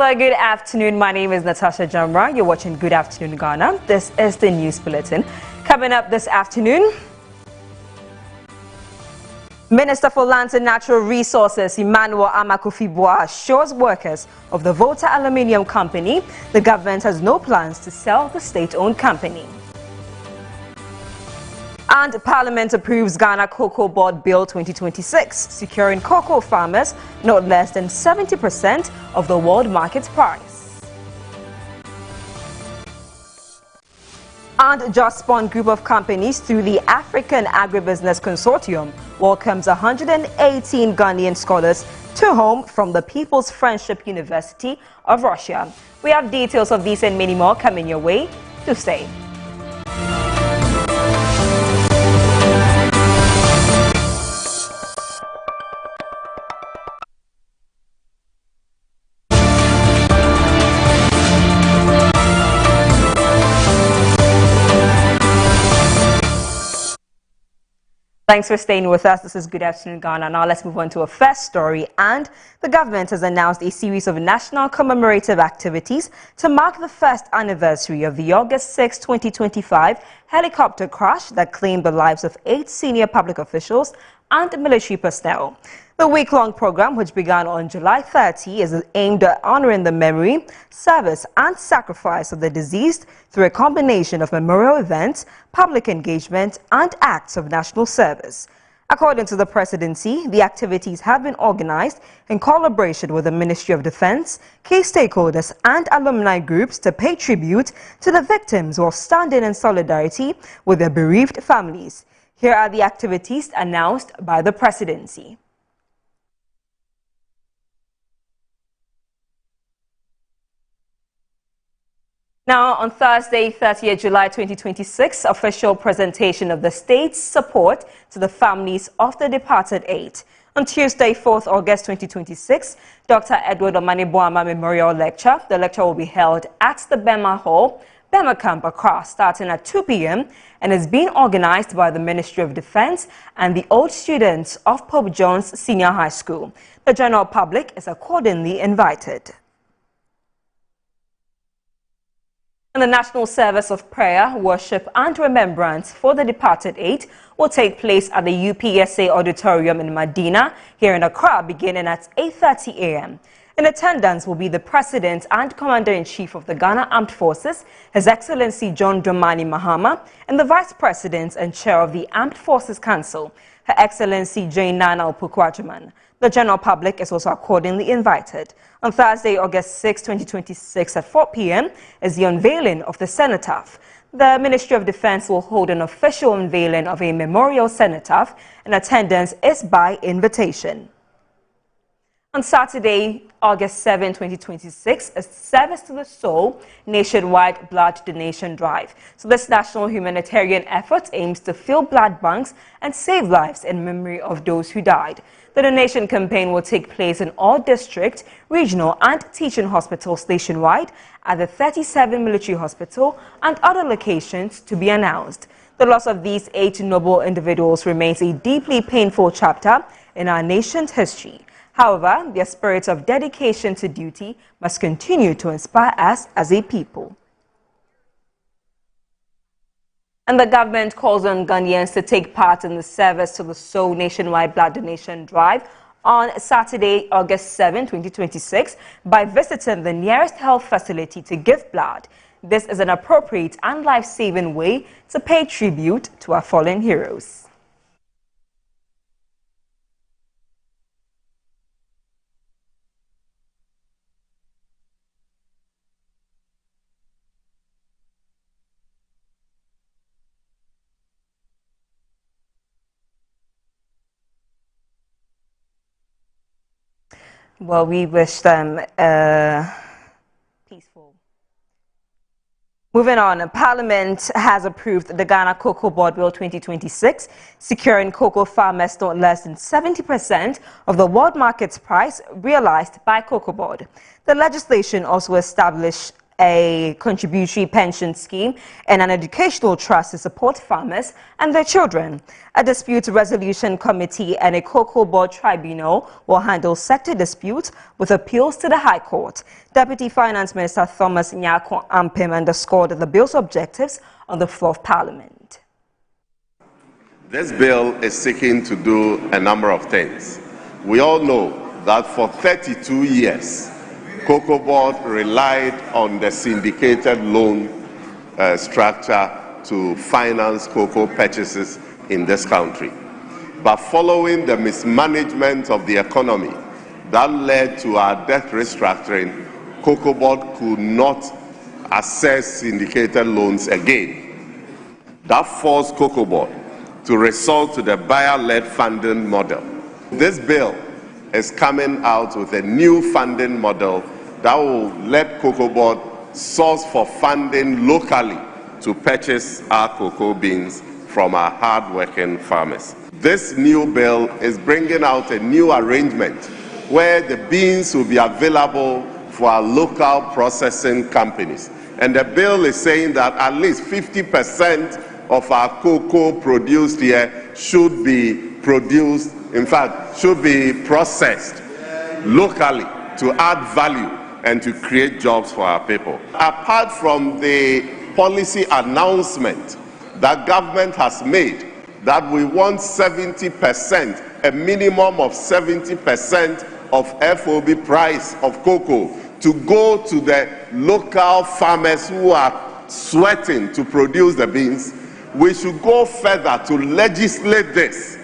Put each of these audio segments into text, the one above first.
Well, good afternoon. My name is Natasha Jamra. You're watching Good Afternoon Ghana. This is the news bulletin. Coming up this afternoon, Minister for Lands and Natural Resources Emmanuel Amakofi-Boa assures workers of the Volta Aluminium Company the government has no plans to sell the state-owned company. And Parliament approves Ghana Cocoa Board Bill 2026, securing cocoa farmers not less than 70% of the world market price. And Just Spawn Group of Companies through the African Agribusiness Consortium welcomes 118 Ghanaian scholars to home from the People's Friendship University of Russia. We have details of these and many more coming your way. Do stay. Thanks for staying with us. This is Good Afternoon Ghana. Now let's move on to a first story. And the government has announced a series of national commemorative activities to mark the first anniversary of the August 6, 2025 helicopter crash that claimed the lives of 8 senior public officials and military personnel. The week-long program, which began on July 30, is aimed at honoring the memory, service and sacrifice of the deceased through a combination of memorial events, public engagement and acts of national service. According to the presidency, the activities have been organized in collaboration with the Ministry of Defense, key stakeholders and alumni groups to pay tribute to the victims while standing in solidarity with their bereaved families. Here are the activities announced by the presidency. Now, on Thursday, 30th July 2026, official presentation of the state's support to the families of the departed 8. On Tuesday, 4th August 2026, Dr. Edward Omane-Boamah Memorial Lecture. The lecture will be held at the Bema Hall, Bema Camp, Accra, starting at 2 p.m. and is being organized by the Ministry of Defense and the old students of Pope John's Senior High School. The general public is accordingly invited. And the National Service of Prayer, Worship and Remembrance for the departed 8 will take place at the UPSA Auditorium in Medina, here in Accra, beginning at 8:30 a.m. In attendance will be the President and Commander-in-Chief of the Ghana Armed Forces, His Excellency John Dramani Mahama, and the Vice President and Chair of the Armed Forces Council, Her Excellency Jane Nana Opoku-Agyeman. The general public is also accordingly invited. On Thursday, August 6, 2026 at 4 p.m. is the unveiling of the cenotaph. The Ministry of Defense will hold an official unveiling of a memorial cenotaph, and attendance is by invitation. On Saturday, August 7, 2026, a Service to the Soul nationwide blood donation drive. So this national humanitarian effort aims to fill blood banks and save lives in memory of those who died. The donation campaign will take place in all district, regional and teaching hospitals nationwide, at the 37 military hospital and other locations to be announced. The loss of these 8 noble individuals remains a deeply painful chapter in our nation's history. However, their spirit of dedication to duty must continue to inspire us as a people. And the government calls on Ghanaians to take part in the Service to the Soul nationwide blood donation drive on Saturday, August 7, 2026, by visiting the nearest health facility to give blood. This is an appropriate and life-saving way to pay tribute to our fallen heroes. Well, we wish them peaceful. Moving on, Parliament has approved the Ghana Cocoa Board Bill 2026, securing cocoa farmers not less than 70% of the world market price realized by Cocoa Board. The legislation also established a contributory pension scheme, and an educational trust to support farmers and their children. A dispute resolution committee and a cocoa board tribunal will handle sector disputes with appeals to the High Court. Deputy Finance Minister Thomas Nyarko Ampem underscored the bill's objectives on the floor of Parliament. This bill is seeking to do a number of things. We all know that for 32 years, Cocoa Board relied on the syndicated loan structure to finance cocoa purchases in this country. But following the mismanagement of the economy that led to our debt restructuring, Cocoa Board could not access syndicated loans again. That forced Cocoa Board to resort to the buyer-led funding model. This bill is coming out with a new funding model that will let Cocoa Board source for funding locally to purchase our cocoa beans from our hard-working farmers. This new bill is bringing out a new arrangement where the beans will be available for our local processing companies. And the bill is saying that at least 50% of our cocoa produced here should be produced, in fact, should be processed locally to add value and to create jobs for our people. Apart from the policy announcement that government has made that we want 70%, a minimum of 70% of FOB price of cocoa to go to the local farmers who are sweating to produce the beans, we should go further to legislate this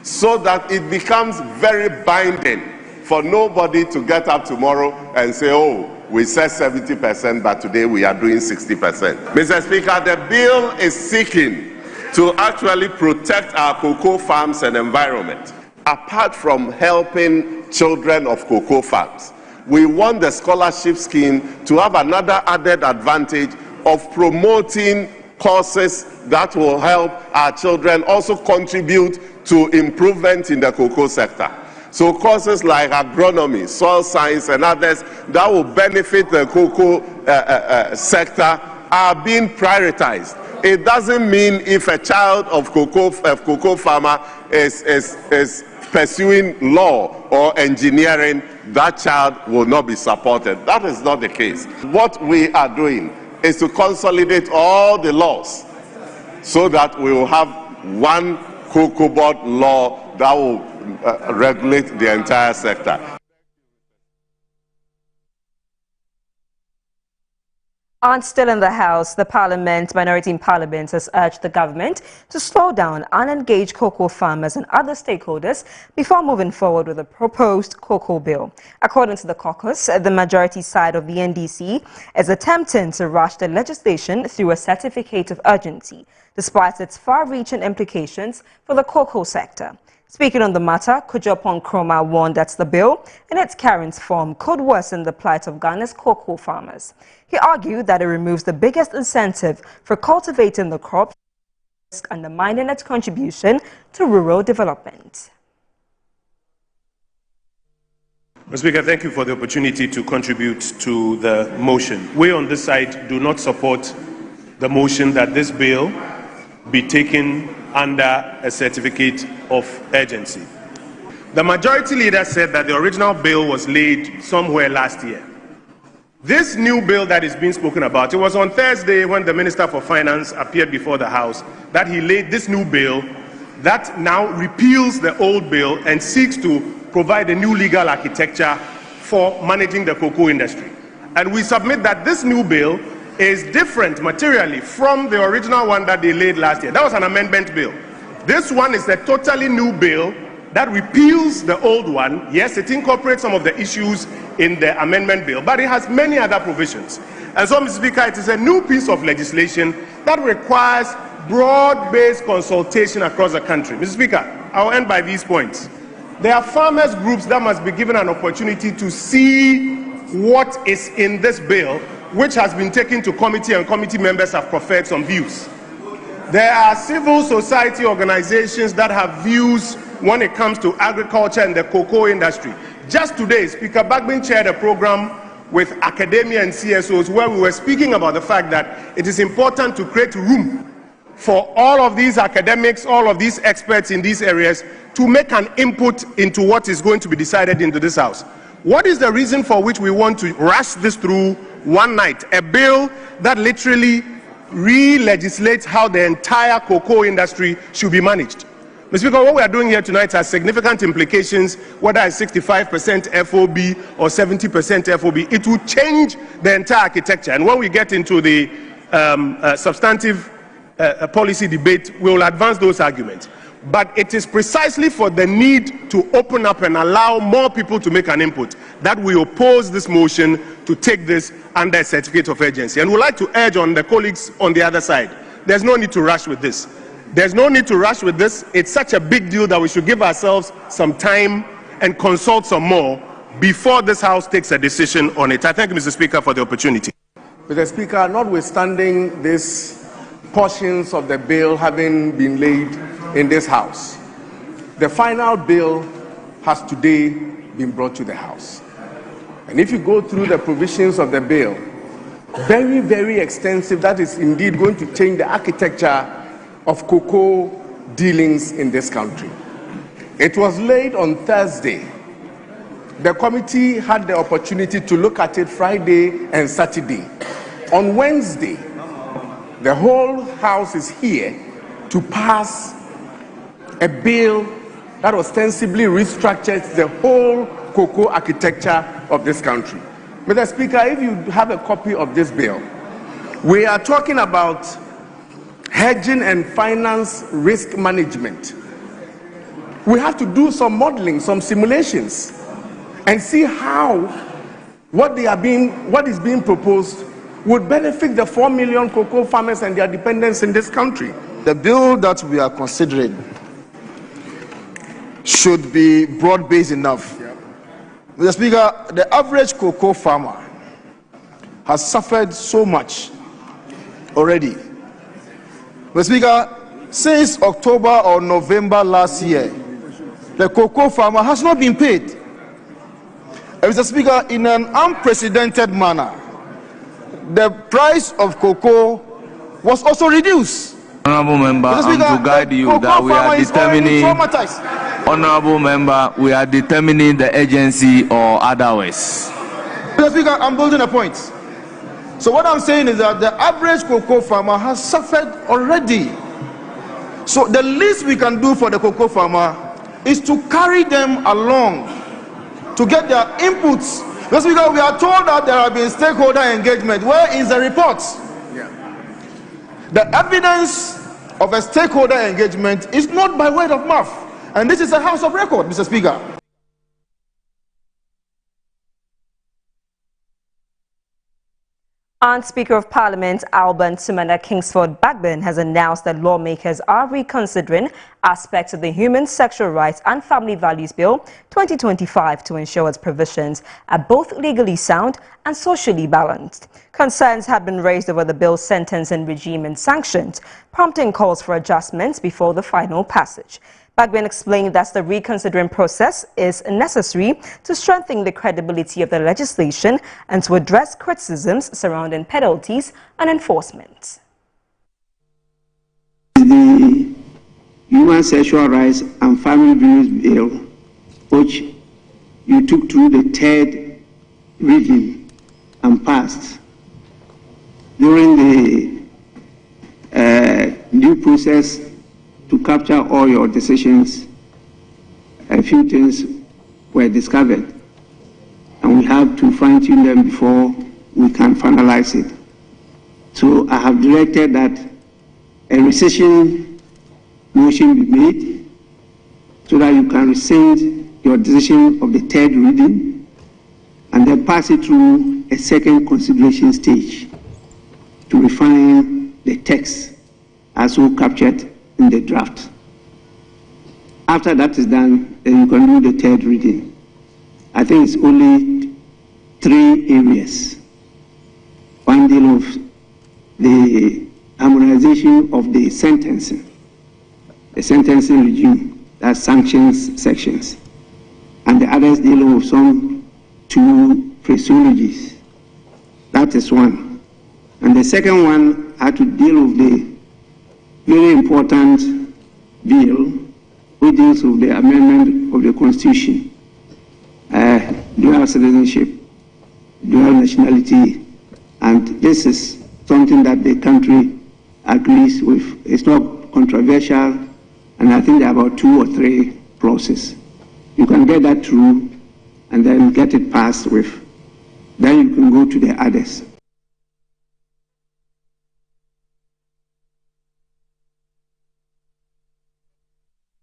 so that it becomes very binding for nobody to get up tomorrow and say, oh, we said 70%, but today we are doing 60%. Mr. Speaker, the bill is seeking to actually protect our cocoa farms and environment. Apart from helping children of cocoa farms, we want the scholarship scheme to have another added advantage of promoting courses that will help our children also contribute to improvement in the cocoa sector. So courses like agronomy, soil science, and others that will benefit the cocoa sector are being prioritized. It doesn't mean if a child of cocoa farmer is pursuing law or engineering, that child will not be supported. That is not the case. What we are doing is to consolidate all the laws so that we will have one Cocoa Board law that will regulate the entire sector. And still in the House, the Minority in Parliament has urged the government to slow down and engage cocoa farmers and other stakeholders before moving forward with the proposed cocoa bill. According to the caucus, the majority side of the NDC is attempting to rush the legislation through a certificate of urgency, despite its far-reaching implications for the cocoa sector. Speaking on the matter, Kojo Nkrumah warned that the bill, in its current form, could worsen the plight of Ghana's cocoa farmers. He argued that it removes the biggest incentive for cultivating the crop, undermining its contribution to rural development. Mr. Speaker, thank you for the opportunity to contribute to the motion. We on this side do not support the motion that this bill be taken under a certificate of urgency. The majority leader said that the original bill was laid somewhere last year. This new bill that is being spoken about, it was on Thursday when the Minister for Finance appeared before the House that he laid this new bill that now repeals the old bill and seeks to provide a new legal architecture for managing the cocoa industry. And we submit that this new bill is different materially from the original one that they laid last year. That was an amendment bill. This one is a totally new bill that repeals the old one. Yes, it incorporates some of the issues in the amendment bill, but it has many other provisions. And so, Mr. Speaker, it is a new piece of legislation that requires broad-based consultation across the country. Mr. Speaker, I'll end by these points. There are farmers' groups that must be given an opportunity to see what is in this bill, which has been taken to committee, and committee members have preferred some views. There are civil society organizations that have views when it comes to agriculture and the cocoa industry. Just today, Speaker Bagbin chaired a program with academia and CSOs, where we were speaking about the fact that it is important to create room for all of these academics, all of these experts in these areas to make an input into what is going to be decided into this House. What is the reason for which we want to rush this through one night? A bill that literally re-legislates how the entire cocoa industry should be managed. Mr. Speaker, what we are doing here tonight has significant implications, whether it's 65% FOB or 70% FOB. It will change the entire architecture. And when we get into the substantive policy debate, we will advance those arguments. But it is precisely for the need to open up and allow more people to make an input that we oppose this motion to take this under a certificate of urgency. And we'd like to urge on the colleagues on the other side, there's no need to rush with this. There's no need to rush with this. It's such a big deal that we should give ourselves some time and consult some more before this House takes a decision on it. I thank you, Mr. Speaker, for the opportunity. Mr. Speaker, notwithstanding these portions of the bill having been laid in this House, the final bill has today been brought to the House. And if you go through the provisions of the bill, very, very extensive, that is indeed going to change the architecture of cocoa dealings in this country. It was laid on Thursday. The committee had the opportunity to look at it Friday and Saturday. On Wednesday, the whole House is here to pass a bill that ostensibly restructures the whole cocoa architecture of this country. Mr. Speaker, if you have a copy of this bill, we are talking about hedging and finance risk management. We have to do some modeling, some simulations, and see how what is being proposed would benefit the 4 million cocoa farmers and their dependents in this country. The bill that we are considering should be broad-based enough. Mr. Speaker, the average cocoa farmer has suffered so much already. Mr. Speaker, since October or November last year, the cocoa farmer has not been paid. And Mr. Speaker, in an unprecedented manner, the price of cocoa was also reduced. Honorable Member, I'm to guide you that we are determining. Honorable Member, we are determining the agency or otherwise. Mr. Speaker, I'm building a point. So what I'm saying is that the average cocoa farmer has suffered already. So the least we can do for the cocoa farmer is to carry them along to get their inputs. Mr. Speaker, we are told that there have been stakeholder engagement. Where is the report? The evidence of a stakeholder engagement is not by word of mouth. And this is a House of record, Mr. Speaker. And Speaker of Parliament Alban Sumana Kingsford Bagbin has announced that lawmakers are reconsidering aspects of the Human Sexual Rights and Family Values Bill 2025 to ensure its provisions are both legally sound and socially balanced. Concerns have been raised over the bill's sentencing regime and sanctions, prompting calls for adjustments before the final passage. Bagbin explained that the reconsidering process is necessary to strengthen the credibility of the legislation and to address criticisms surrounding penalties and enforcement. The Human Sexual Rights and Family Values Bill, which you took through the third reading and passed, during the due process to capture all your decisions, a few things were discovered, and we have to fine-tune them before we can finalize it. So I have directed that a rescission motion be made so that you can rescind your decision of the third reading and then pass it through a second consideration stage to refine the text as so captured in the draft. After that is done, then you can do the third reading. I think it's only 3 areas. One deal of the harmonization of the sentencing regime, that's sanctions sections, and the others deal with some 2 phraseologies That is one. And the second one had to deal with the very important bill which deals with the amendment of the Constitution, dual citizenship, dual nationality, and this is something that the country agrees with. It's not controversial, and I think there are about 2 or 3 clauses. You can get that through and then get it passed with. Then you can go to the others.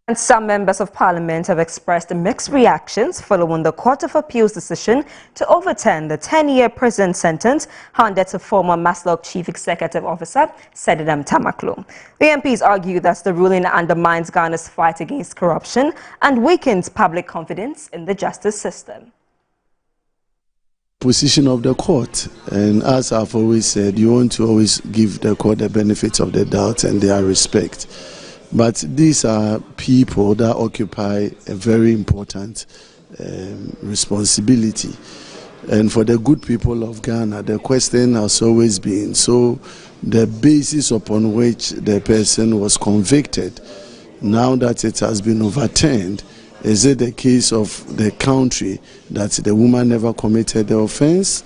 And some members of parliament have expressed mixed reactions following the Court of Appeal's decision to overturn the 10-year prison sentence handed to former Maslock Chief Executive Officer Sedinam Tamaklo. The MPs argue that the ruling undermines Ghana's fight against corruption and weakens public confidence in the justice system. Position of the court, and as I've always said, you want to always give the court the benefits of the doubt and their respect. But these are people that occupy a very important responsibility. And for the good people of Ghana, the question has always been, so the basis upon which the person was convicted, now that it has been overturned, is it the case of the country that the woman never committed the offense?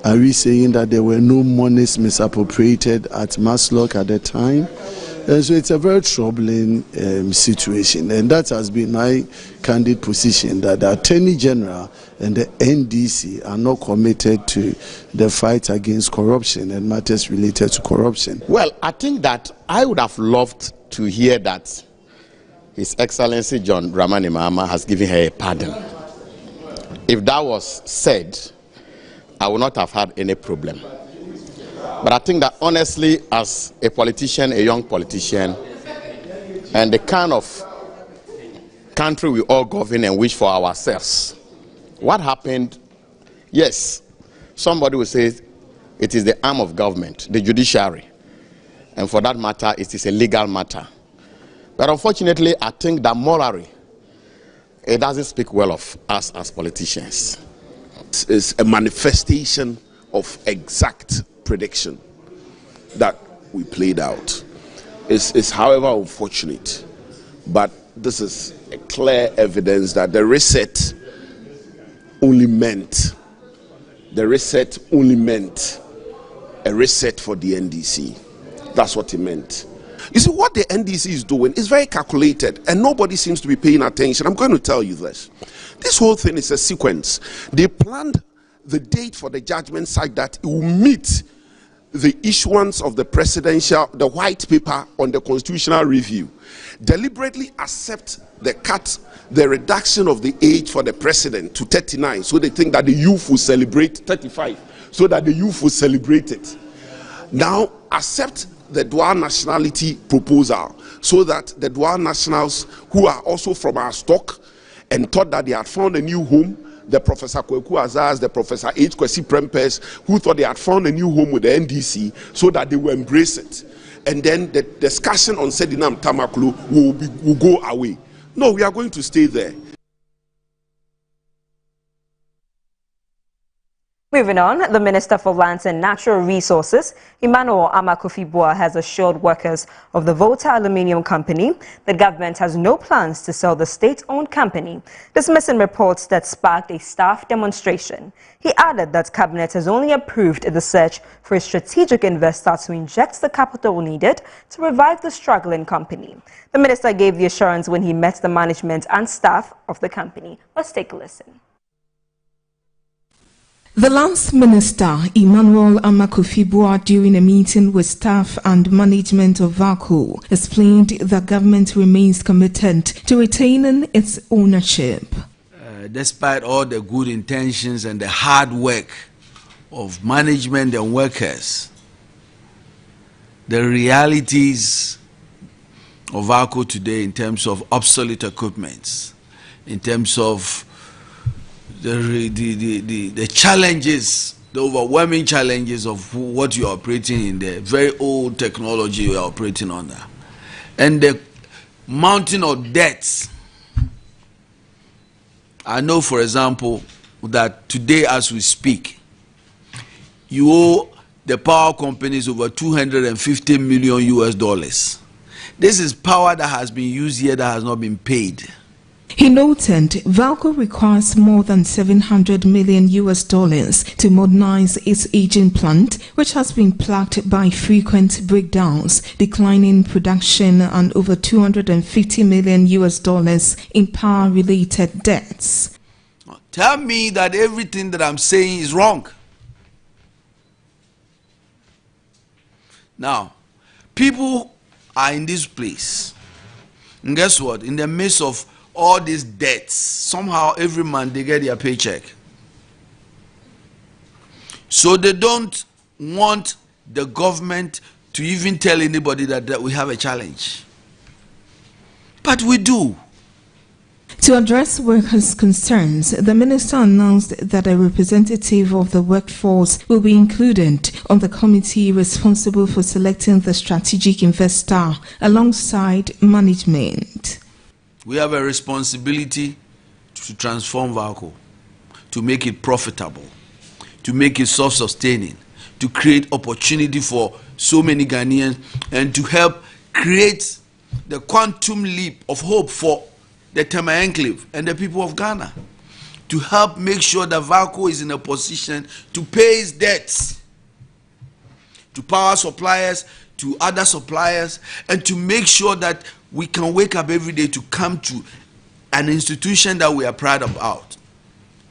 Are we saying that there were no monies misappropriated at Maslock at the time? And so it's a very troubling situation, and that has been my candid position, that the Attorney General and the NDC are not committed to the fight against corruption and matters related to corruption. Well, I think that I would have loved to hear that His Excellency John Dramani Mahama has given her a pardon. If that was said, I would not have had any problem. But I think that honestly, as a politician, a young politician, and the kind of country we all govern and wish for ourselves, what happened? Yes, somebody will say it is the arm of government, the judiciary, and for that matter, it is a legal matter. But unfortunately, I think that morally, it doesn't speak well of us as politicians. It's a manifestation of exact prediction that we played out. It's however unfortunate, but this is a clear evidence that the reset only meant a reset for the NDC. That's what it meant. You see, what the NDC is doing is very calculated, and nobody seems to be paying attention. I'm going to tell you this. This whole thing is a sequence. They planned the date for the judgment such that it will meet the issuance of the white paper on the constitutional review, deliberately accept the reduction of the age for the president to 39, so they think that the youth will celebrate 35, so that the youth will celebrate it. Now accept the dual nationality proposal, so that the dual nationals who are also from our stock and thought that they had found a new home, the Professor Kweku Azaz, the Professor H. Kwesi Prempeh, who thought they had found a new home with the NDC, so that they will embrace it. And then the discussion on Sedinam Tamaklo will go away. No, we are going to stay there. Moving on, the Minister for Lands and Natural Resources, Emmanuel Amakofi-Boa, has assured workers of the Volta Aluminium Company that government has no plans to sell the state-owned company, dismissing reports that sparked a staff demonstration. He added that Cabinet has only approved the search for a strategic investor to inject the capital needed to revive the struggling company. The minister gave the assurance when he met the management and staff of the company. Let's take a listen. The Lands Minister, Emmanuel Amakofi-Boa, during a meeting with staff and management of VACO, explained that government remains committed to retaining its ownership. Despite all the good intentions and the hard work of management and workers, the realities of VACO today in terms of obsolete equipment, in terms of the challenges, the overwhelming challenges of what you're operating in, the very old technology you're operating under, and the mountain of debts. I know, for example, that today as we speak, you owe the power companies over $250 million. This is power that has been used here that has not been paid. He noted VALCO requires more than $700 million to modernize its aging plant, which has been plagued by frequent breakdowns, declining production, and over $250 million in power-related debts. Tell me that everything that I'm saying is wrong. Now, people are in this place, and guess what? In the midst of all these debts, somehow every month they get their paycheck. So they don't want the government to even tell anybody that we have a challenge. But we do. To address workers' concerns, the minister announced that a representative of the workforce will be included on the committee responsible for selecting the strategic investor alongside management. We have a responsibility to transform VALCO, to make it profitable, to make it self-sustaining, to create opportunity for so many Ghanaians, and to help create the quantum leap of hope for the Tema Enclave and the people of Ghana, to help make sure that VALCO is in a position to pay its debts to power suppliers, to other suppliers, and to make sure that we can wake up every day to come to an institution that we are proud about,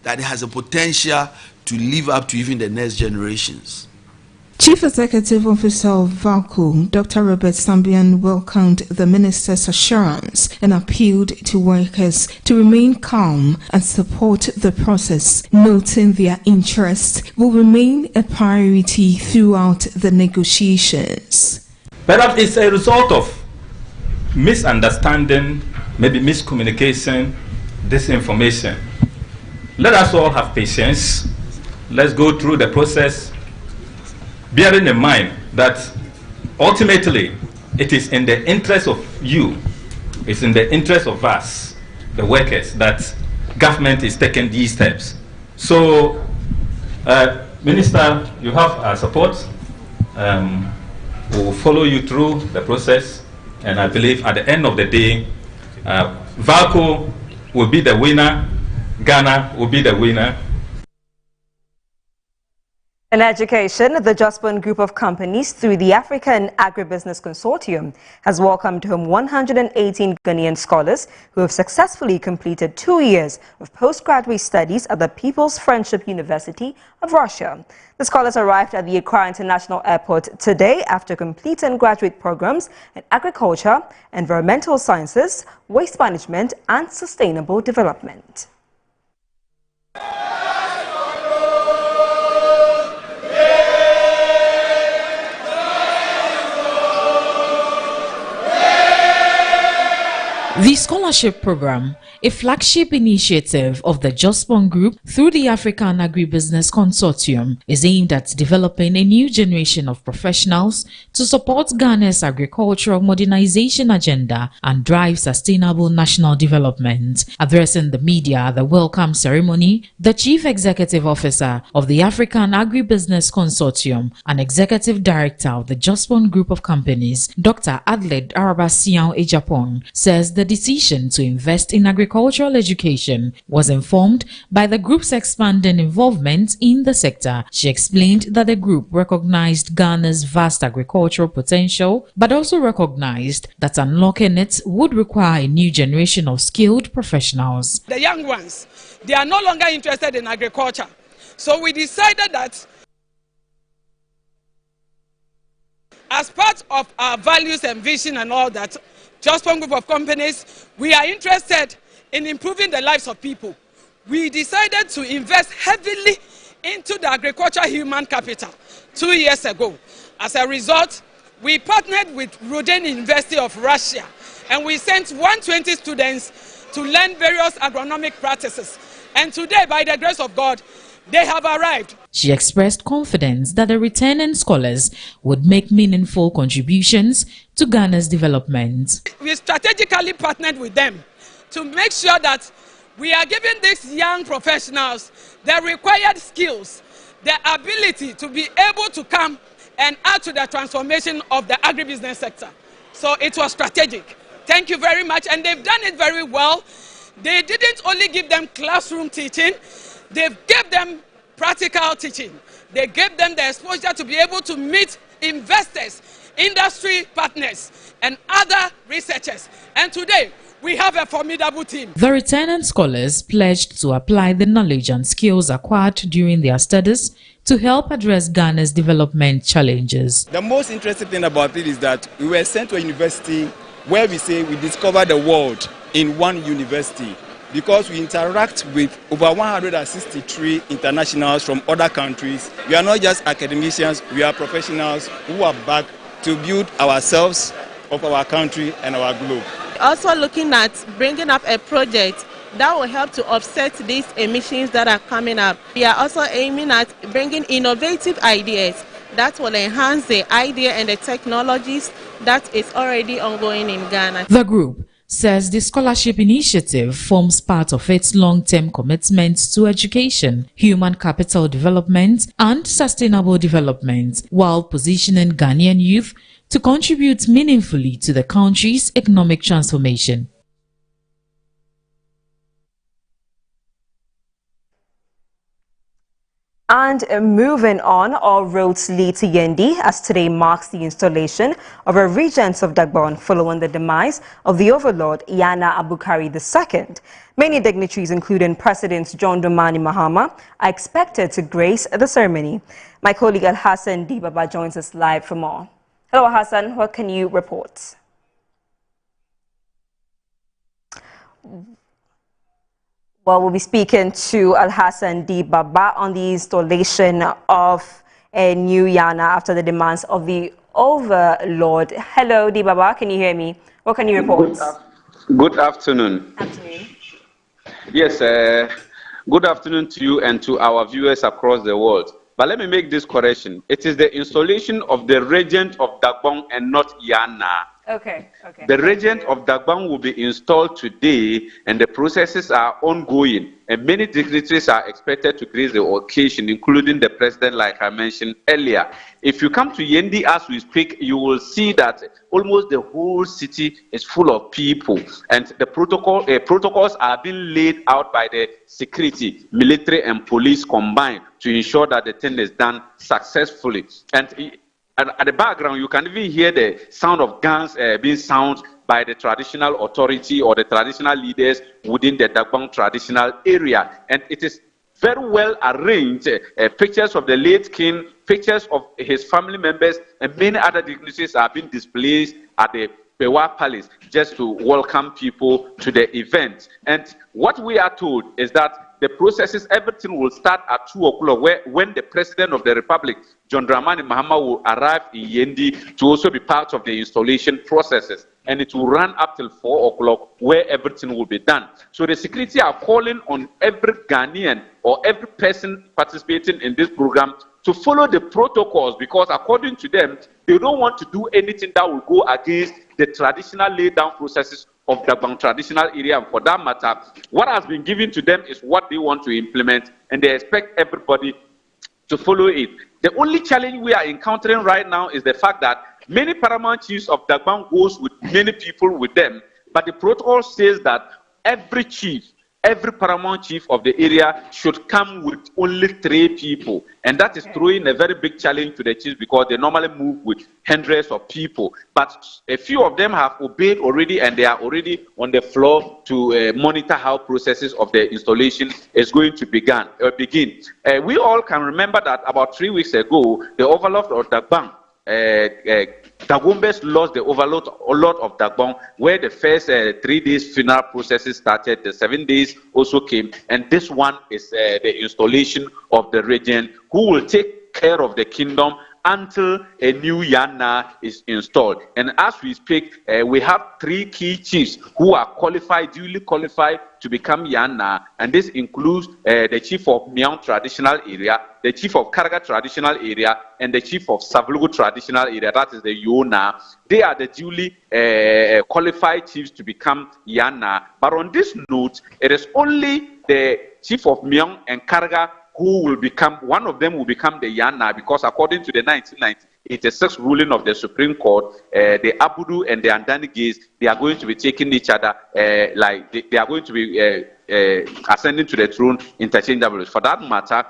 that has a potential to live up to even the next generations. Chief Executive Officer of VALCO, Dr. Robert Sambian, welcomed the minister's assurance and appealed to workers to remain calm and support the process, noting their interests will remain a priority throughout the negotiations. Perhaps it's a result of misunderstanding, maybe miscommunication, disinformation. Let us all have patience. Let's go through the process, bearing in mind that ultimately it is in the interest of you, it's in the interest of us, the workers, that government is taking these steps. So, Minister, you have our support. We will follow you through the process, and I believe at the end of the day, VALCO will be the winner, Ghana will be the winner. In education, the Jospin Group of Companies, through the African Agribusiness Consortium, has welcomed home 118 Ghanaian scholars who have successfully completed 2 years of postgraduate studies at the People's Friendship University of Russia. The scholars arrived at the Accra International Airport today after completing graduate programs in agriculture, environmental sciences, waste management, and sustainable development. The scholarship program, a flagship initiative of the Jospin Group through the African Agribusiness Consortium, is aimed at developing a new generation of professionals to support Ghana's agricultural modernization agenda and drive sustainable national development. Addressing the media at the welcome ceremony, the Chief Executive Officer of the African Agribusiness Consortium and Executive Director of the Jospin Group of Companies, Dr. Adelaide Arabasian Ejapong, says the decision to invest in agricultural education was informed by the group's expanding involvement in the sector. She explained that the group recognized Ghana's vast agricultural potential, but also recognized that unlocking it would require a new generation of skilled professionals. The young ones, they are no longer interested in agriculture. So we decided that as part of our values and vision and all that, Jospin Group of Companies, we are interested in improving the lives of people. We decided to invest heavily into the agricultural human capital 2 years ago. As a result, we partnered with Rudan University of Russia, and we sent 120 students to learn various agronomic practices. And today, by the grace of God, they have arrived. She expressed confidence that the returning scholars would make meaningful contributions to Ghana's development. We strategically partnered with them to make sure that we are giving these young professionals the required skills the ability to be able to come and add to the transformation of the agribusiness sector. So it was strategic. Thank you very much, and they've done it very well. They didn't only give them classroom teaching, they gave them practical teaching. They gave them the exposure to be able to meet investors, industry partners, and other researchers. And today, we have a formidable team. The returning scholars pledged to apply the knowledge and skills acquired during their studies to help address Ghana's development challenges. The most interesting thing about it is that we were sent to a university where we say we discover the world in one university, because we interact with over 163 internationals from other countries. We are not just academicians, we are professionals who are back to build ourselves, of our country and our globe. Also looking at bringing up a project that will help to offset these emissions that are coming up. We are also aiming at bringing innovative ideas that will enhance the idea and the technologies that is already ongoing in Ghana. The group says the scholarship initiative forms part of its long-term commitments to education, human capital development, and sustainable development, while positioning Ghanaian youth to contribute meaningfully to the country's economic transformation. And moving on, all roads lead to Yendi, as today marks the installation of a regent of Dagbon following the demise of the overlord Yana Abukari II. Many dignitaries, including President John Dramani Mahama, are expected to grace the ceremony. My colleague Al-Hassan Dibaba joins us live for more. Hello, Hassan. What can you report? Well, we'll be speaking to Al-Hassan Dibaba on the installation of a new Yana after the demands of the overlord. Hello, Dibaba. Can you hear me? What can you report? Good afternoon. Yes, good afternoon to you and to our viewers across the world. But let me make this correction. It is the installation of the regent of Dagbon and not Yana. Okay. The regent of Dagbon will be installed today, and the processes are ongoing. And many dignitaries are expected to grace the occasion, including the president, like I mentioned earlier. If you come to Yendi as we speak, you will see that almost the whole city is full of people, and the protocols are being laid out by the security, military, and police combined to ensure that the thing is done successfully. And at the background, you can even hear the sound of guns being sounded by the traditional authority or the traditional leaders within the Dagbon traditional area. And it is very well arranged. Pictures of the late king, pictures of his family members, and many other dignitaries are being displayed at the Bewa Palace just to welcome people to the event. And what we are told is that the processes, everything will start at 2 o'clock, when the President of the Republic, John Dramani Mahama, will arrive in Yendi to also be part of the installation processes. And it will run up till 4 o'clock, where everything will be done. So the security are calling on every Ghanaian or every person participating in this program to follow the protocols, because according to them, they don't want to do anything that will go against the traditional laid down processes of the Dagbon traditional area. And for that matter, what has been given to them is what they want to implement, and they expect everybody to follow it. The only challenge we are encountering right now is the fact that many paramount chiefs of Dagbon goes with many people with them, but the protocol says that every chief, every paramount chief of the area should come with only 3 people. And that is throwing a very big challenge to the chiefs, because they normally move with hundreds of people. But a few of them have obeyed already, and they are already on the floor to monitor how processes of the installation is going to begin. We all can remember that about 3 weeks ago, the overlord of Dagbon, Dagombes lost the overlord of Dagbon, where the first 3 days funeral processes started. The 7 days also came, and this one is the installation of the regent, who will take care of the kingdom until a new Yana is installed. And as we speak, we have 3 key chiefs who are qualified, duly qualified to become Yana, and this includes the chief of Miang traditional area, the chief of Karga traditional area, and the chief of Savlugu traditional area, that is the Yona. They are the duly qualified chiefs to become Yana. But on this note, it is only the chief of Miang and Karga who will become, one of them will become the Yana, because according to the 1986 ruling of the Supreme Court, the Abudu and the Andani Gays, they are going to be taking each other, like they are going to be ascending to the throne interchangeably. For that matter,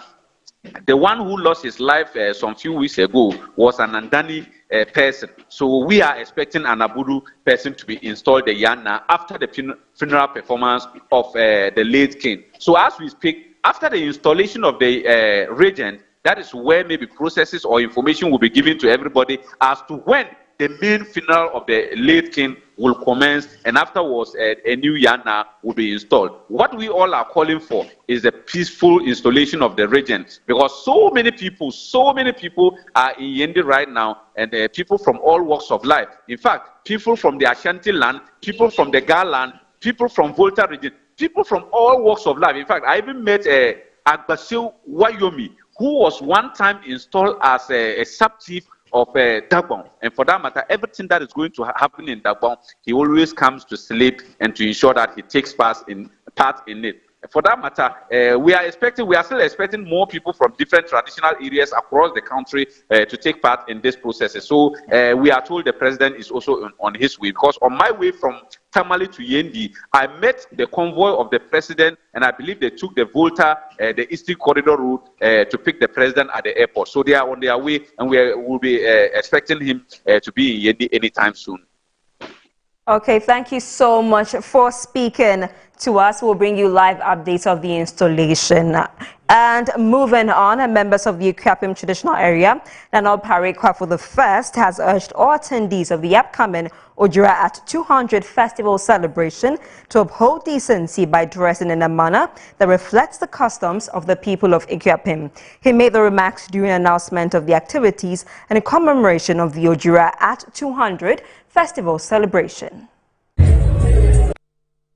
the one who lost his life some few weeks ago was an Andani person. So we are expecting an Abudu person to be installed the Yana after the funeral performance of the late king. So as we speak, after the installation of the regent, that is where maybe processes or information will be given to everybody as to when the main funeral of the late king will commence, and afterwards a new Yana will be installed. What we all are calling for is the peaceful installation of the regent, because so many people are in Yendi right now, and people from all walks of life. In fact, people from the Ashanti land, people from the Ga land, people from Volta region, people from all walks of life. In fact, I even met Agbasil Wayomi, who was one time installed as a sub-chief of Dagbon. And for that matter, everything that is going to happen in Dagbon, he always comes to sleep and to ensure that he takes part in it. For that matter, we are still expecting more people from different traditional areas across the country to take part in this process. So we are told the president is also on his way, because on my way from Tamale to Yendi, I met the convoy of the president, and I believe they took the Volta, the Eastern Corridor route to pick the president at the airport. So they are on their way, and we will be expecting him to be in Yendi anytime soon. Okay, thank you so much for speaking to us. We'll bring you live updates of the installation. And moving on, members of the Akuapem traditional area, Nana Opare Kwafu I has urged all attendees of the upcoming Ojura at 200 festival celebration to uphold decency by dressing in a manner that reflects the customs of the people of Akuapem. He made the remarks during an announcement of the activities and in commemoration of the Ojura at 200 festival celebration.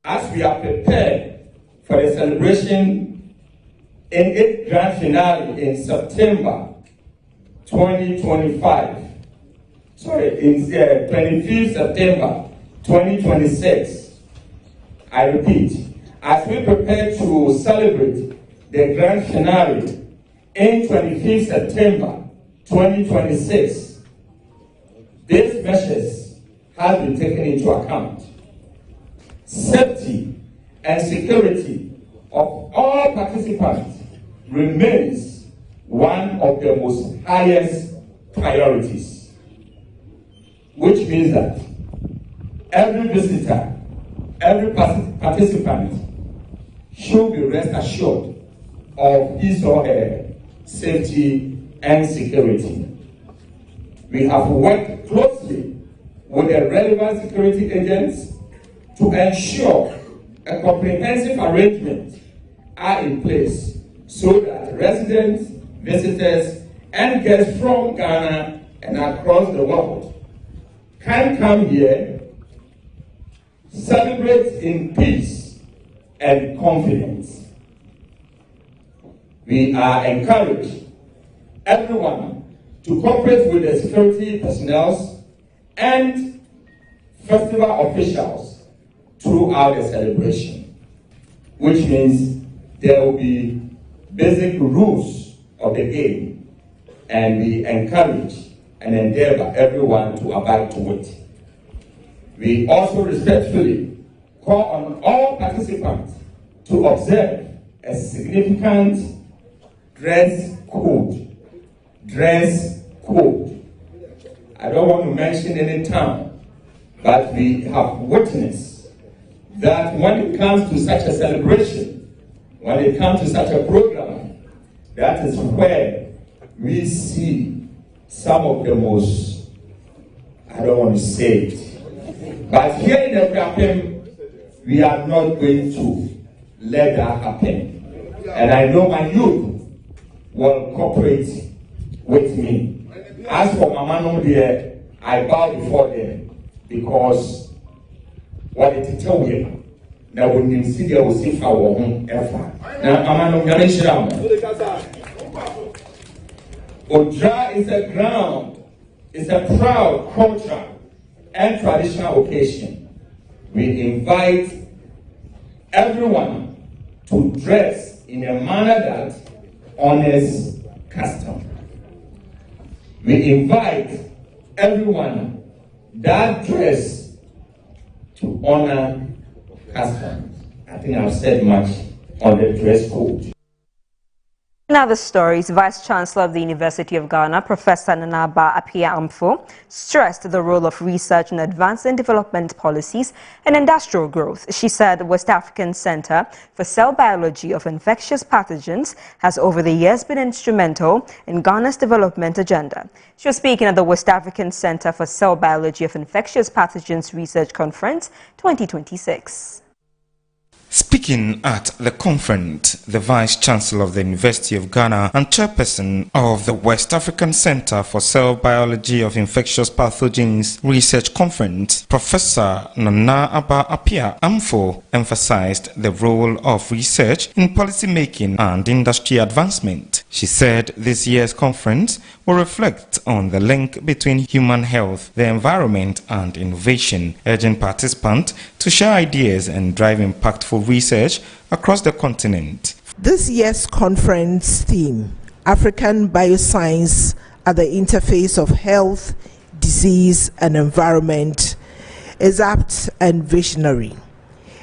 As we are prepared for the celebration in its grand finale in September 2025, in 25th September 2026, I repeat, as we prepare to celebrate the grand finale in 25th September 2026, these measures have been taken into account. Safety and security of all participants remains one of the most highest priorities, which means that every visitor, every participant should be rest assured of his or her safety and security. We have worked closely with the relevant security agents to ensure a comprehensive arrangement are in place so that residents, visitors, and guests from Ghana and across the world can come here, celebrate in peace and confidence. We are encouraging everyone to cooperate with the security personnel and festival officials throughout the celebration, which means there will be basic rules of the game, and we encourage and endeavor everyone to abide to it. We also respectfully call on all participants to observe a significant dress code. Dress code. I don't want to mention any town, but we have witnessed that when it comes to such a celebration, when it comes to such a program, that is where we see some of the most, I don't want to say it, but here in Akuapem, we are not going to let that happen. And I know my youth will cooperate with me. As for Mama Nomdia, I bow before them, because what it tell you now, when you see there will see our home ever. Now, Ojra is a ground, it's a proud cultural and traditional occasion. We invite everyone to dress in a manner that honest custom. We invite everyone that dress to honor custom. I think I've said much on the dress code. In other stories, Vice Chancellor of the University of Ghana, Professor Nana Aba Appiah-Ampho, stressed the role of research in advancing development policies and industrial growth. She said the West African Center for Cell Biology of Infectious Pathogens has over the years been instrumental in Ghana's development agenda. She was speaking at the West African Center for Cell Biology of Infectious Pathogens Research Conference 2026. Speaking at the conference, the Vice Chancellor of the University of Ghana and Chairperson of the West African Center for Cell Biology of Infectious Pathogens Research Conference, Professor Nana Aba Appiah-Ampho, emphasized the role of research in policy making and industry advancement. She said this year's conference will reflect on the link between human health, the environment, and innovation, urging participants to share ideas and drive impactful research across the continent. This year's conference theme, African Bioscience at the Interface of Health, Disease and Environment, is apt and visionary.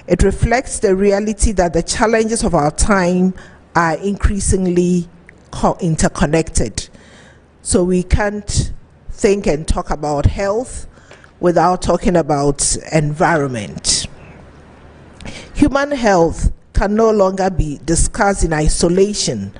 It reflects the reality that the challenges of our time are increasingly interconnected. So we can't think and talk about health without talking about environment. Human health can no longer be discussed in isolation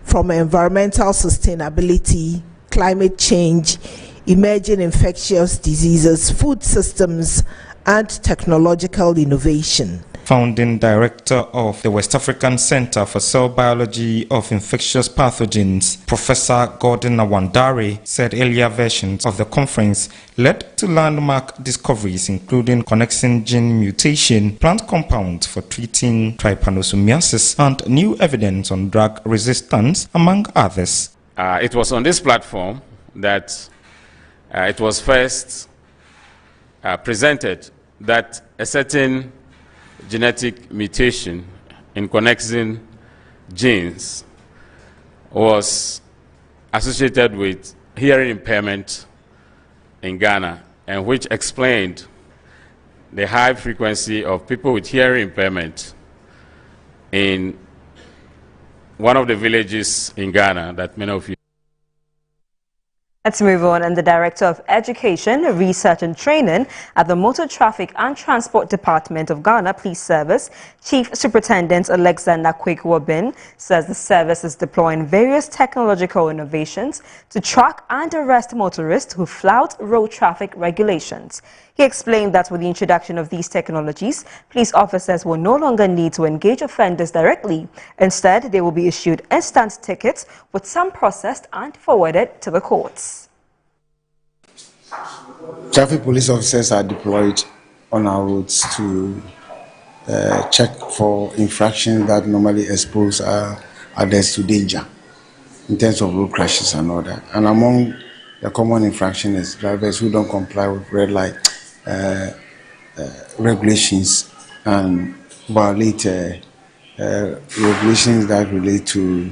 from environmental sustainability, climate change, emerging infectious diseases, food systems, and technological innovation. Founding Director of the West African Center for Cell Biology of Infectious Pathogens, Professor Gordon Awandare, said earlier versions of the conference led to landmark discoveries including connexin gene mutation, plant compounds for treating trypanosomiasis, and new evidence on drug resistance, among others. It was on this platform that it was first presented that a certain genetic mutation in connexin genes was associated with hearing impairment in Ghana, and which explained the high frequency of people with hearing impairment in one of the villages in Ghana that many of you. Let's move on. And the Director of Education, Research and Training at the Motor Traffic and Transport Department of Ghana Police Service, Chief Superintendent Alexander Kwek-Wobin, says the service is deploying various technological innovations to track and arrest motorists who flout road traffic regulations. He explained that with the introduction of these technologies, police officers will no longer need to engage offenders directly. Instead, they will be issued instant tickets, with some processed and forwarded to the courts. Traffic police officers are deployed on our roads to check for infractions that normally expose others to danger in terms of road crashes and all that. And among the common infraction is drivers who don't comply with red light regulations and violate regulations that relate to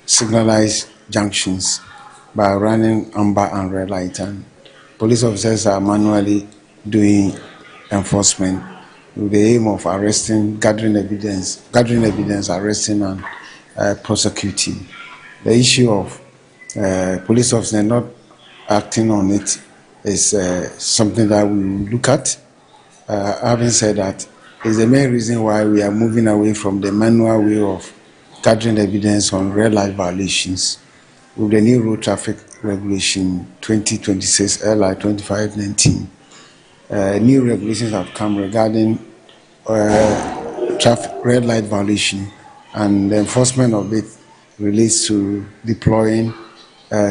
signalized junctions by running amber and red light. And police officers are manually doing enforcement with the aim of arresting, gathering evidence, arresting and prosecuting. The issue of police officers not acting on it is something that we look at. Having said that, is the main reason why we are moving away from the manual way of gathering evidence on red light violations with the new road traffic regulation 2026 LI 2519. New regulations have come regarding traffic red light violation, and the enforcement of it relates to deploying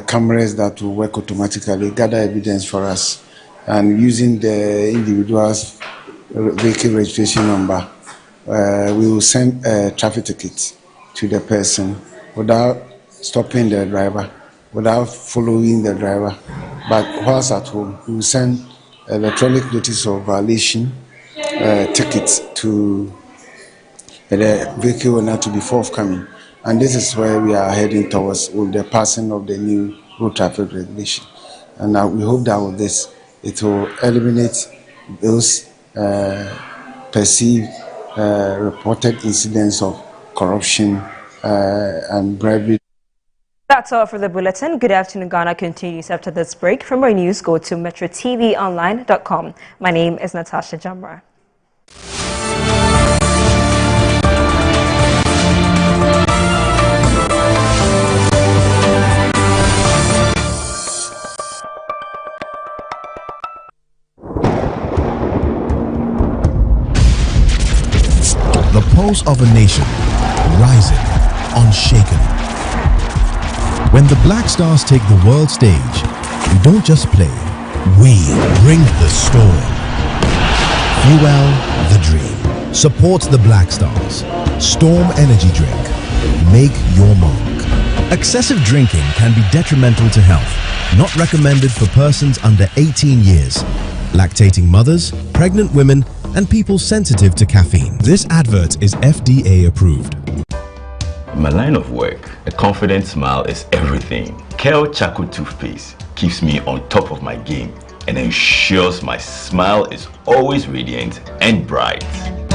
cameras that will work automatically, gather evidence for us, and using the individual's vehicle registration number, we will send a traffic ticket to the person without stopping the driver, without following the driver. But whilst at home, we will send electronic notice of violation tickets to the vehicle owner to be forthcoming. And this is where we are heading towards with the passing of the new road traffic regulation. And we hope that with this, it will eliminate those perceived reported incidents of corruption and bribery. That's all for the bulletin. Good afternoon, Ghana continues after this break. For more news, go to metrotvonline.com. My name is Natasha Jamra. The pulse of a nation, rising, unshaken. When the Black Stars take the world stage, we don't just play, we bring the storm. Fuel the dream. Support the Black Stars. Storm Energy Drink. Make your mark. Excessive drinking can be detrimental to health. Not recommended for persons under 18 years, lactating mothers, pregnant women, and people sensitive to caffeine. This advert is FDA approved. In my line of work, a confident smile is everything. Kale Charcoal Toothpaste keeps me on top of my game and ensures my smile is always radiant and bright.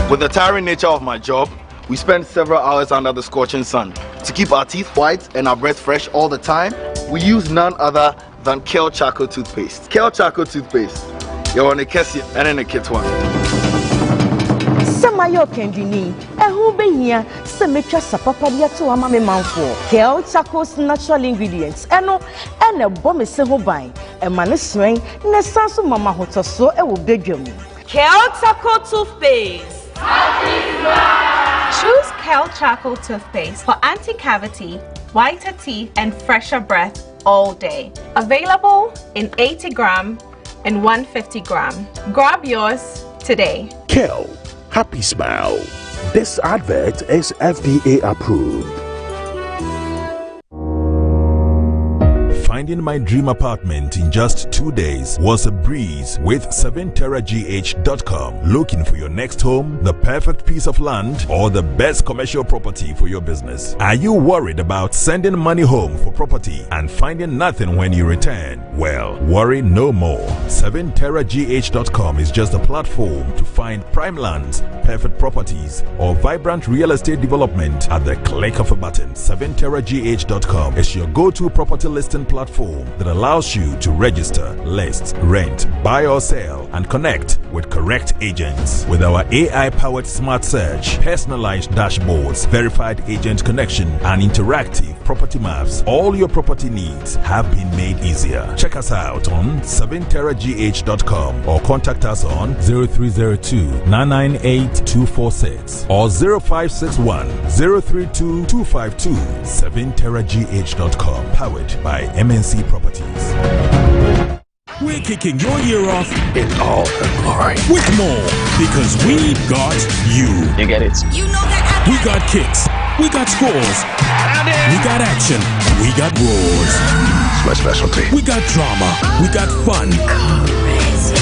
With the tiring nature of my job, we spend several hours under the scorching sun. To keep our teeth white and our breath fresh all the time, we use none other than Kale Charcoal Toothpaste. Kale Charcoal Toothpaste. You're on a Kessie and in a kit one. Samayo Kendini, a who be here, Semetra Sapapadia to a mammy mouthful. Kale Charcoal's natural ingredients, and a bomb is a hobby, a man strain, Nesansu Mama Hotoso, a will bedroom. Kale Charcoal Toothpaste. Choose Kale Charcoal Toothpaste for anti-cavity, whiter teeth, and fresher breath all day. Available in 80 gram and 150 gram. Grab yours today. Kale, happy smile. This advert is FDA approved. Finding my dream apartment in just 2 days was a breeze with 7terragh.com. Looking for your next home, the perfect piece of land, or the best commercial property for your business? Are you worried about sending money home for property and finding nothing when you return? Well, worry no more. 7terragh.com is just a platform to find prime lands, perfect properties, or vibrant real estate development at the click of a button. 7terragh.com is your go-to property listing platform that allows you to register, list, rent, buy or sell, and connect with correct agents. With our AI-powered smart search, personalized dashboards, verified agent connection, and interactive property maps, all your property needs have been made easier. Check us out on 7terragh.com or contact us on 0302-998-246 or 0561-032-252. 7terragh.com, powered by MNC Properties. We're kicking your year off in all her glory with more, because we got you. You get it? You know that. We got kicks. We got scores. We got action. We got roars. It's my specialty. We got drama. We got fun.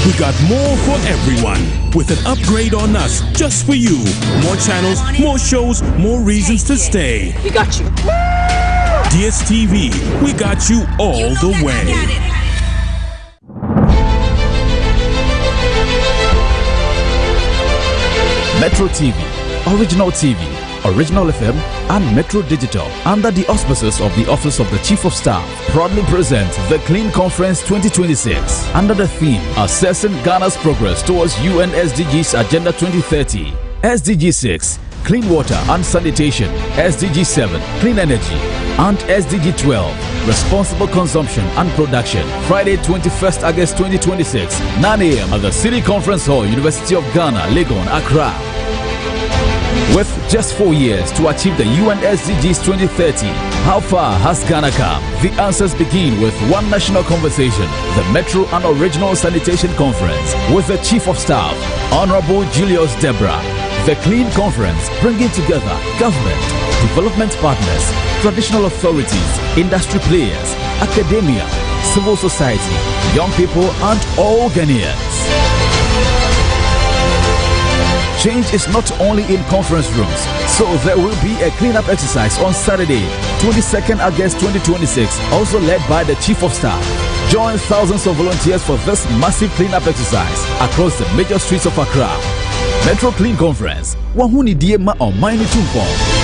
We got more for everyone, with an upgrade on us just for you. More channels, more shows, more reasons to stay. We got you. DSTV, we got you all the way. Metro TV, Original TV, Original FM, and Metro Digital, under the auspices of the Office of the Chief of Staff, proudly present the Clean Conference 2026 under the theme Assessing Ghana's Progress Towards UN SDGs Agenda 2030. SDG 6, Clean Water and Sanitation, SDG 7, Clean Energy, and SDG 12, Responsible Consumption and Production. Friday, 21st August 2026, 9 a.m. at the City Conference Hall, University of Ghana, Legon, Accra. With just 4 years to achieve the UN SDGs 2030, how far has Ghana come? The answers begin with one national conversation, the Metro and Original Sanitation Conference, with the Chief of Staff, Honorable Julius Debra. The Clean Conference, bringing together government, development partners, traditional authorities, industry players, academia, civil society, young people, and all Ghanaians. Change is not only in conference rooms, so there will be a cleanup exercise on Saturday, 22nd August 2026, also led by the Chief of Staff. Join thousands of volunteers for this massive cleanup exercise across the major streets of Accra. Metro Clean Conference. Wahuni Diema on Mine Tumpong.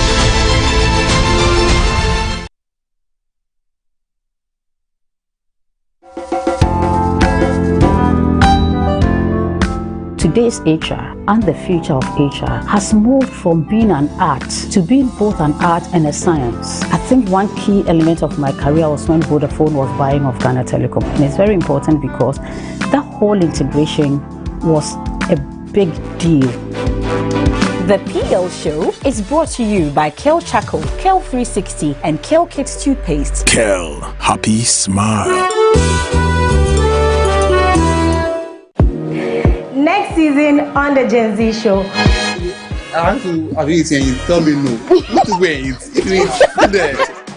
Today's HR and the future of HR has moved from being an art to being both an art and a science. I think one key element of my career was when Vodafone was buying of Ghana Telecom. And it's very important because that whole integration was a big deal. The PL Show is brought to you by Kel Charcoal, Kel 360 and Kel Kids Toothpaste. Kel, happy smile. Next season on the Gen Z Show. I want to tell me no.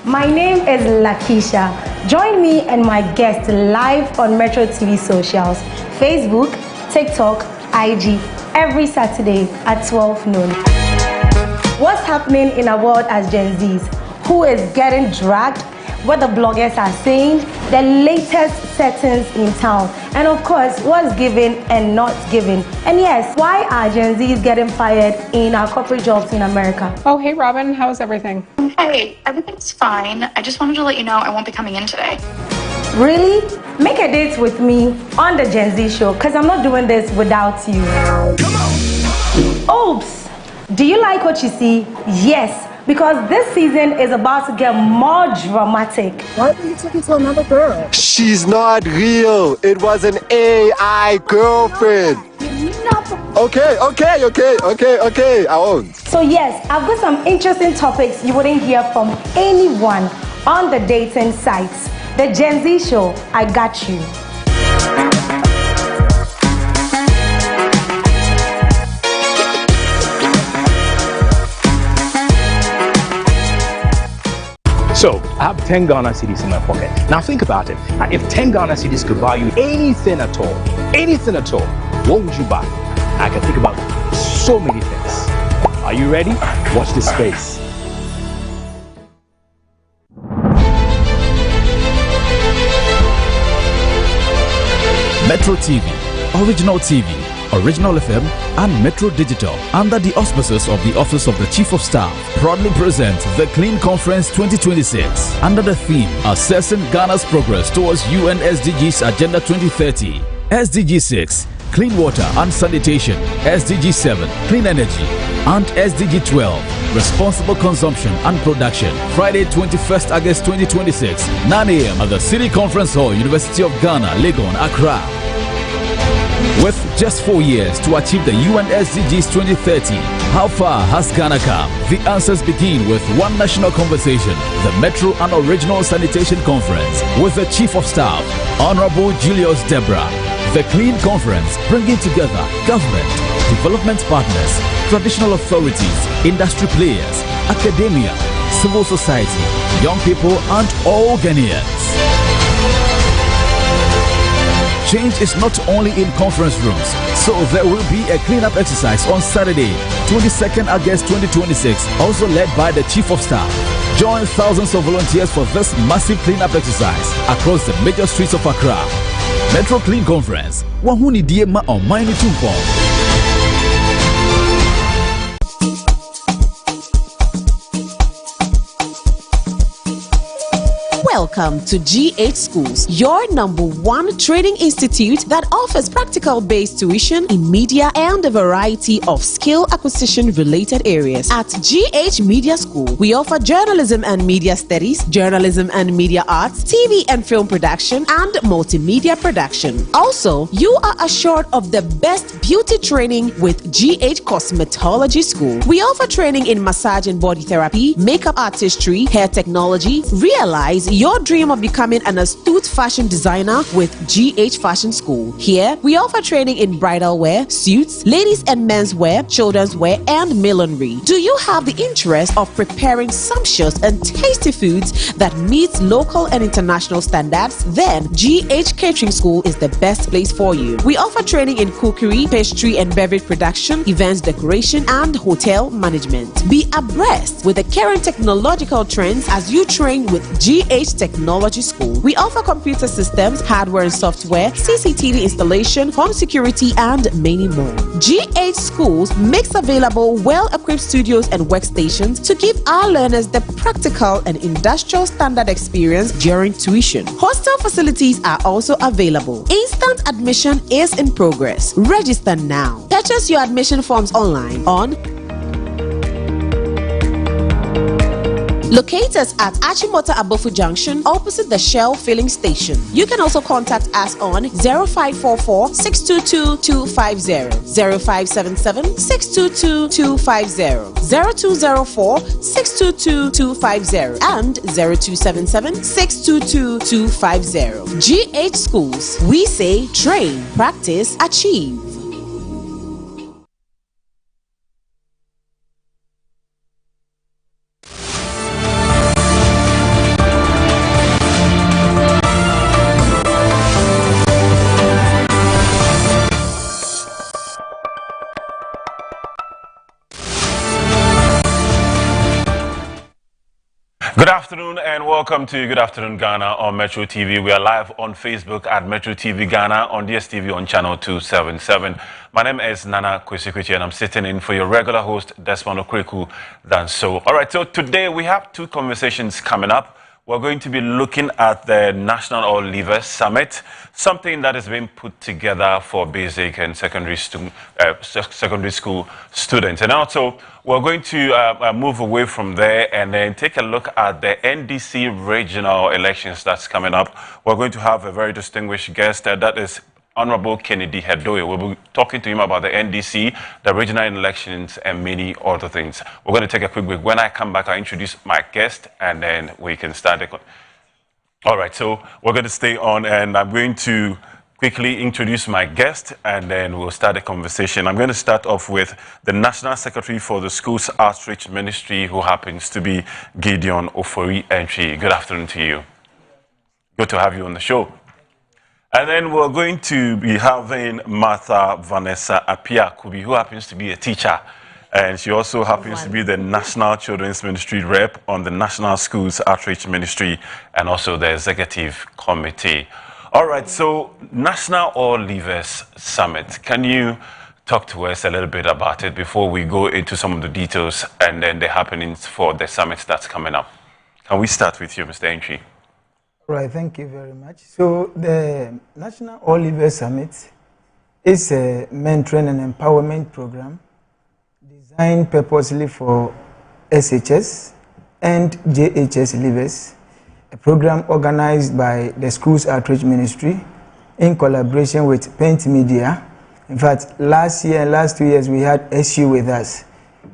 My name is Lakisha. Join me and my guest live on Metro TV socials, Facebook, TikTok, IG, every Saturday at 12 noon. What's happening in our world as Gen Zs? Who is getting dragged? What the bloggers are saying, the latest settings in town, and of course, what's given and not given. And yes, why are Gen Zs getting fired in our corporate jobs in America? Oh, hey Robin, how's everything? Hey, everything's fine. I just wanted to let you know I won't be coming in today. Really? Make a date with me on the Gen Z Show, because I'm not doing this without you. Come on! Oops! Do you like what you see? Yes. Because this season is about to get more dramatic. Why did you take it to another girl? She's not real. It was an AI girlfriend. Okay. I won't. So yes, I've got some interesting topics you wouldn't hear from anyone on the dating sites. The Gen Z Show, I got you. So, I have 10 Ghana cedis in my pocket. Now think about it. If 10 Ghana cedis could buy you anything at all, what would you buy? I can think about so many things. Are you ready? Watch this space. Metro TV, Original TV, Original FM, and Metro Digital, under the auspices of the Office of the Chief of Staff, proudly present the Clean Conference 2026 under the theme Assessing Ghana's Progress Towards UN SDGs Agenda 2030. SDG 6, Clean Water and Sanitation, SDG 7, Clean Energy, and SDG 12, Responsible Consumption and Production. Friday, 21st August 2026, 9 a.m. at the City Conference Hall, University of Ghana, Legon, Accra. With just 4 years to achieve the UN SDGs 2030, how far has Ghana come? The answers begin with one national conversation, the Metro and Original Sanitation Conference, with the Chief of Staff, Honorable Julius Debra. The Clean Conference, bringing together government, development partners, traditional authorities, industry players, academia, civil society, young people, and all Ghanaians. Change is not only in conference rooms, so there will be a cleanup exercise on Saturday, 22nd August 2026, also led by the Chief of Staff. Join thousands of volunteers for this massive cleanup exercise across the major streets of Accra. Metro Clean Conference. Wahuni Diema on Mine Tumpong. Welcome to GH Schools, your #1 training institute that offers practical-based tuition in media and a variety of skill acquisition-related areas. At GH Media School, we offer journalism and media studies, journalism and media arts, TV and film production, and multimedia production. Also, you are assured of the best beauty training with GH Cosmetology School. We offer training in massage and body therapy, makeup artistry, hair technology. Realize your dream of becoming an astute fashion designer with GH Fashion School. Here, we offer training in bridal wear, suits, ladies and men's wear, children's wear, and millinery. Do you have the interest of preparing sumptuous and tasty foods that meet local and international standards? Then GH Catering School is the best place for you. We offer training in cookery, pastry and beverage production, events decoration, and hotel management. Be abreast with the current technological trends as you train with GH Technology School. We offer computer systems, hardware and software, CCTV installation, home security, and many more. GH Schools makes available well-equipped studios and workstations to give our learners the practical and industrial standard experience during tuition. Hostel facilities are also available. Instant admission is in progress. Register now. Purchase your admission forms online on Locate us at Achimota Abofu Junction, opposite the Shell filling station. You can also contact us on 0544 622 250, 0577 622 250, 0204 622 250, and 0277 622 250. GH Schools. We say train, practice, achieve. Good afternoon and welcome to Good Afternoon Ghana on Metro TV. We are live on Facebook at Metro TV Ghana, on DSTV on channel 277. My name is Nana Kwesi and I'm sitting in for your regular host, Desmond Okreku Danso. All right, so today we have two conversations coming up. We're going to be looking at the National All Leavers Summit, something that is being put together for basic and secondary school students. And also, we're going to move away from there and then take a look at the NDC regional elections that's coming up. We're going to have a very distinguished guest, that is Honorable Kennedy Hedoe. We'll be talking to him about the NDC, the regional elections, and many other things. We're going to take a quick break. When I come back, I'll introduce my guest, and then we can start the... All right, so we're going to stay on, and I'm going to quickly introduce my guest, and then we'll start the conversation. I'm going to start off with the National Secretary for the Schools Outreach Ministry, who happens to be Gideon Ofori Entry. Good afternoon to you. Good to have you on the show. And then we're going to be having Martha Vanessa Apia Kubi, who happens to be a teacher. And she also happens to be the National Children's Ministry rep on the National Schools Outreach Ministry and also the Executive Committee. All right, so National All Leavers Summit. Can you talk to us a little bit about it before we go into some of the details and then the happenings for the summit that's coming up? Can we start with you, Mr. Entry? Right, thank you very much. So the National All Leavers Summit is a mentoring and empowerment program designed purposely for SHS and JHS leavers, a program organized by the Schools Outreach Ministry in collaboration with Paint Media. In fact, last year and last 2 years we had SU with us,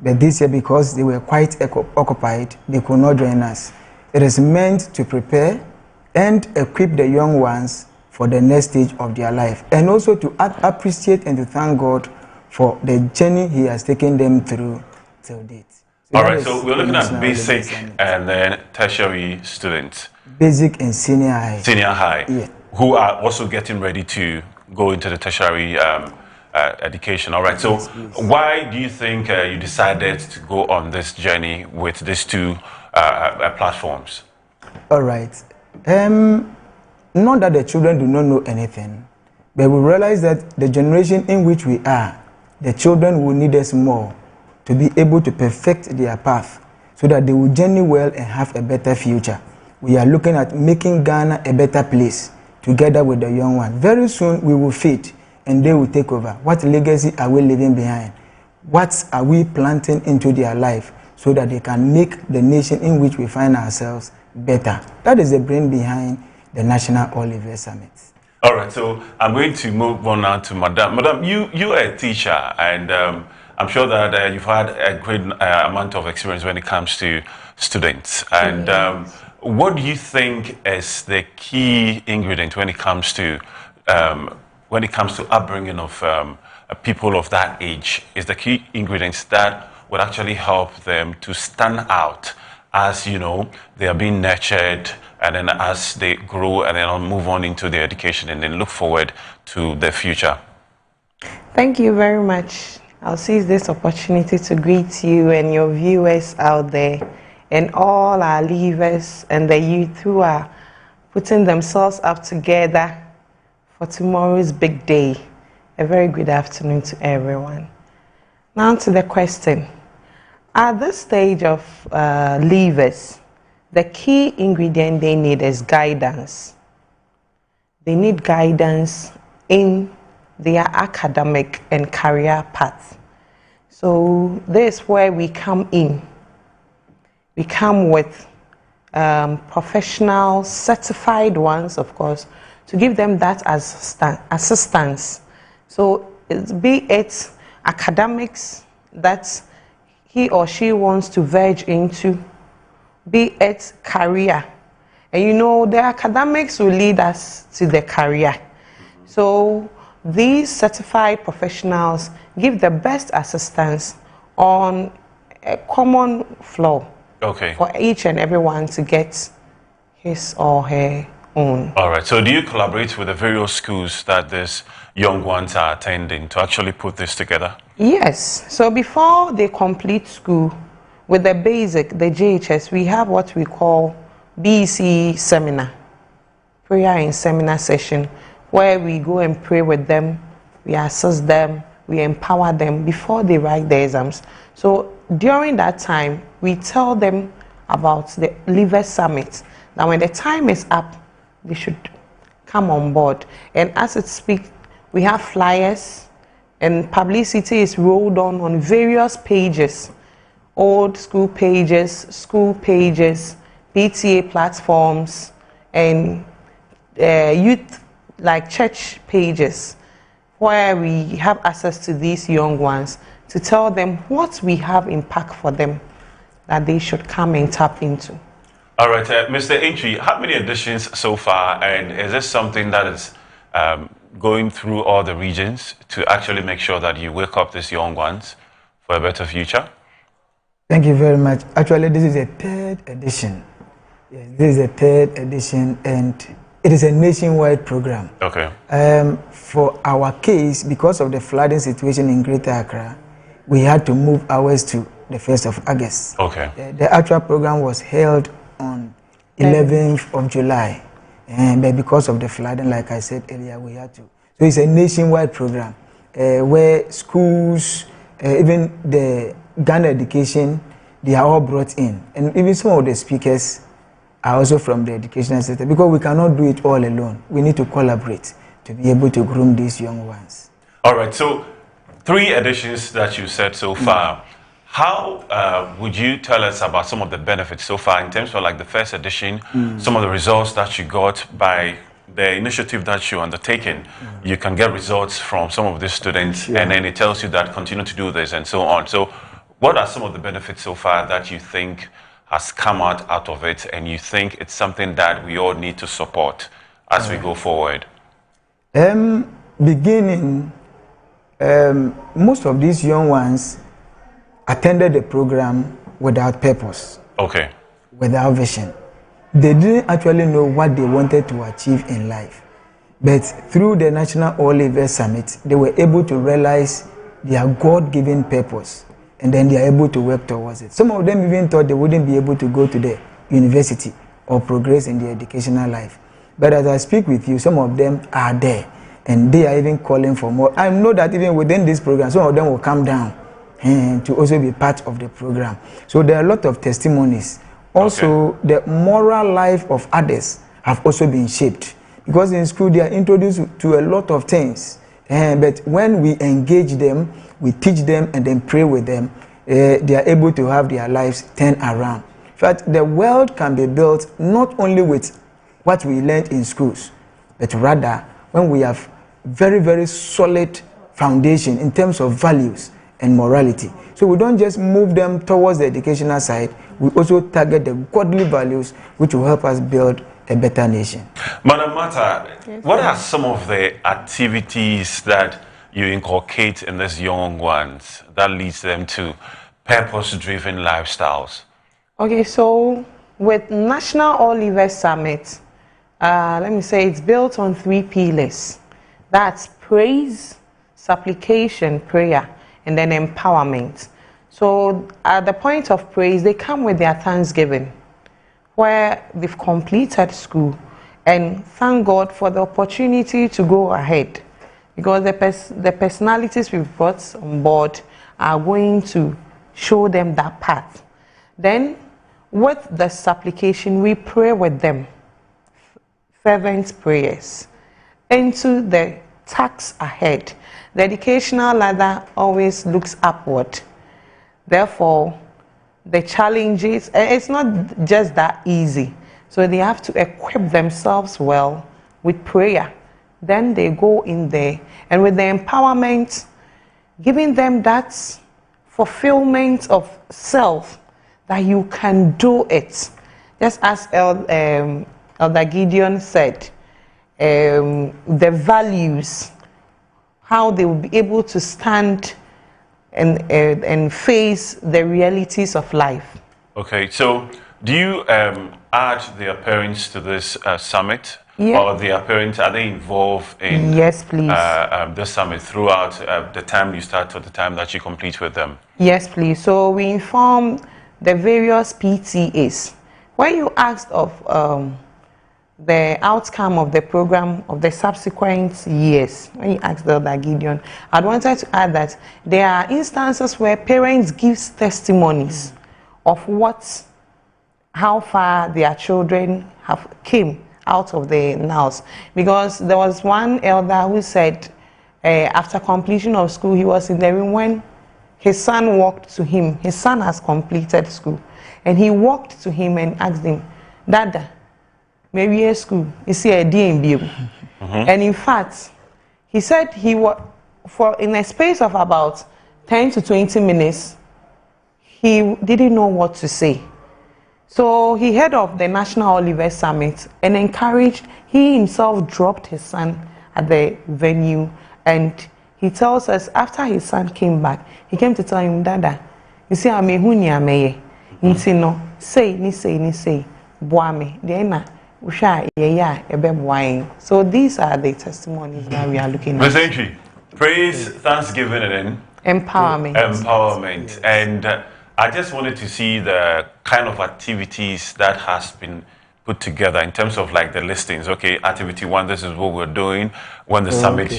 but this year because they were quite occupied, they could not join us. It is meant to prepare and equip the young ones for the next stage of their life, and also to appreciate and to thank God for the journey He has taken them through till date. So all right, so we're looking at basic and then tertiary students. Basic and senior high. Senior high, yeah. Who are also getting ready to go into the tertiary education. All right, so why do you think you decided to go on this journey with these two platforms? All right. Not that the children do not know anything, but we realize that the generation in which we are, the children will need us more to be able to perfect their path so that they will journey well and have a better future. We are looking at making Ghana a better place together with the young ones. Very soon we will fade and they will take over. What legacy are we leaving behind? What are we planting into their life so that they can make the nation in which we find ourselves better? That is the brain behind the National All Leavers Summit. All right, so I'm going to move on now to Madam. Madam, you are a teacher, and I'm sure that you've had a great amount of experience when it comes to students. And what do you think is the key ingredient when it comes to upbringing of people of that age? Is the key ingredients that would actually help them to stand out as, you know, they are being nurtured, and then as they grow and then move on into their education and then look forward to their future? Thank you very much. I'll seize this opportunity to greet you and your viewers out there, and all our leavers and the youth who are putting themselves up together for tomorrow's big day. A very good afternoon to everyone. Now to the question. At this stage of leavers, the key ingredient they need is guidance. They need guidance in their academic and career path. So this is where we come in. We come with professional, certified ones, of course, to give them that assistance. So be it academics that he or she wants to verge into, be it career. And you know, the academics will lead us to the career. So these certified professionals give the best assistance on a common flow. Okay. For each and everyone to get his or her own. All right. So do you collaborate with the various schools that these young ones are attending to actually put this together? Yes. So before they complete school, with the basic, the JHS, we have what we call BC seminar, prayer and seminar session, where we go and pray with them, we assist them, we empower them before they write the exams. So during that time, we tell them about the Leavers Summit. Now when the time is up, they should come on board. And as it speaks, we have flyers and publicity is rolled on various pages, old school pages, PTA platforms, and youth like church pages, where we have access to these young ones to tell them what we have in pack for them that they should come and tap into. All right, Mr. Entry, how many editions so far, and is this something that is going through all the regions to actually make sure that you wake up these young ones for a better future? Thank you very much. Actually, this is a third edition. Yes, this is a third edition, and it is a nationwide program. Okay. For our case, because of the flooding situation in Greater Accra, we had to move ours to the 1st of August. Okay. The actual program was held on 11th of July. But because of the flooding, like I said earlier, we had to. So it's a nationwide program where schools, even the Ghana education, they are all brought in. And even some of the speakers are also from the educational sector, because we cannot do it all alone. We need to collaborate to be able to groom these young ones. All right, so 3 editions that you said so far. How would you tell us about some of the benefits so far in terms of like the first edition, some of the results that you got by the initiative that you're undertaking? You can get results from some of these students, and then it tells you that continue to do this and so on. So what are some of the benefits so far that you think has come out of it, and you think it's something that we all need to support as we go forward? Beginning, most of these young ones attended the program without purpose. Okay. Without vision. They didn't actually know what they wanted to achieve in life. But through the National All Leavers Summit, they were able to realize their God-given purpose, and then they are able to work towards it. Some of them even thought they wouldn't be able to go to the university or progress in their educational life. But as I speak with you, some of them are there, and they are even calling for more. I know that even within this program, some of them will come down to also be part of the program. So there are a lot of testimonies. Also, the moral life of others have also been shaped, because in school they are introduced to a lot of things. But when we engage them, we teach them and then pray with them, they are able to have their lives turned around. In fact, the world can be built not only with what we learned in schools, but rather when we have very, very solid foundation in terms of values and morality. So we don't just move them towards the educational side, we also target the godly values which will help us build a better nation. Madam Martha, what are some of the activities that you inculcate in these young ones that leads them to purpose-driven lifestyles? Okay, so with National All-Leavers Summit, let me say it's built on 3 pillars. That's praise, supplication, prayer, and then empowerment. So at the point of praise, they come with their thanksgiving, where they've completed school, and thank God for the opportunity to go ahead, because the personalities we've brought on board are going to show them that path. Then with the supplication, we pray with them, fervent prayers, into the task ahead. The educational ladder always looks upward. Therefore, the challenges, it's not just that easy. So they have to equip themselves well with prayer. Then they go in there, and with the empowerment, giving them that fulfillment of self, that you can do it. Just as Elder Gideon said, the values, how they will be able to stand and face the realities of life. Okay, so do you add their parents to this summit? Yeah. Or their parents, are they involved in yes, please. This summit throughout the time you start to the time that you complete with them? Yes, please. So we inform the various PTAs. When you asked of the outcome of the program of the subsequent years, when you asked Elder Gideon, I wanted to add that there are instances where parents give testimonies of how far their children have came out of the NALS. Because there was one elder who said after completion of school, he was in the room when his son walked to him. His son has completed school. And he walked to him and asked him, Dada, maybe a school, is he a DMB? And in fact, he said he was, in a space of about 10 to 20 minutes, he didn't know what to say. So he heard of the National All-Leavers Summit and encouraged, he himself dropped his son at the venue, and he tells us after his son came back, he came to tell him, Dada, you see, I'm a hunya meye. You no, say, boame, dena, usha, yeah, so these are the testimonies that we are looking at. Ms. Praise, thanksgiving, and then empowerment. And I just wanted to see the kind of activities that has been put together in terms of like the listings. Okay, activity 1, this is what we're doing when the summit,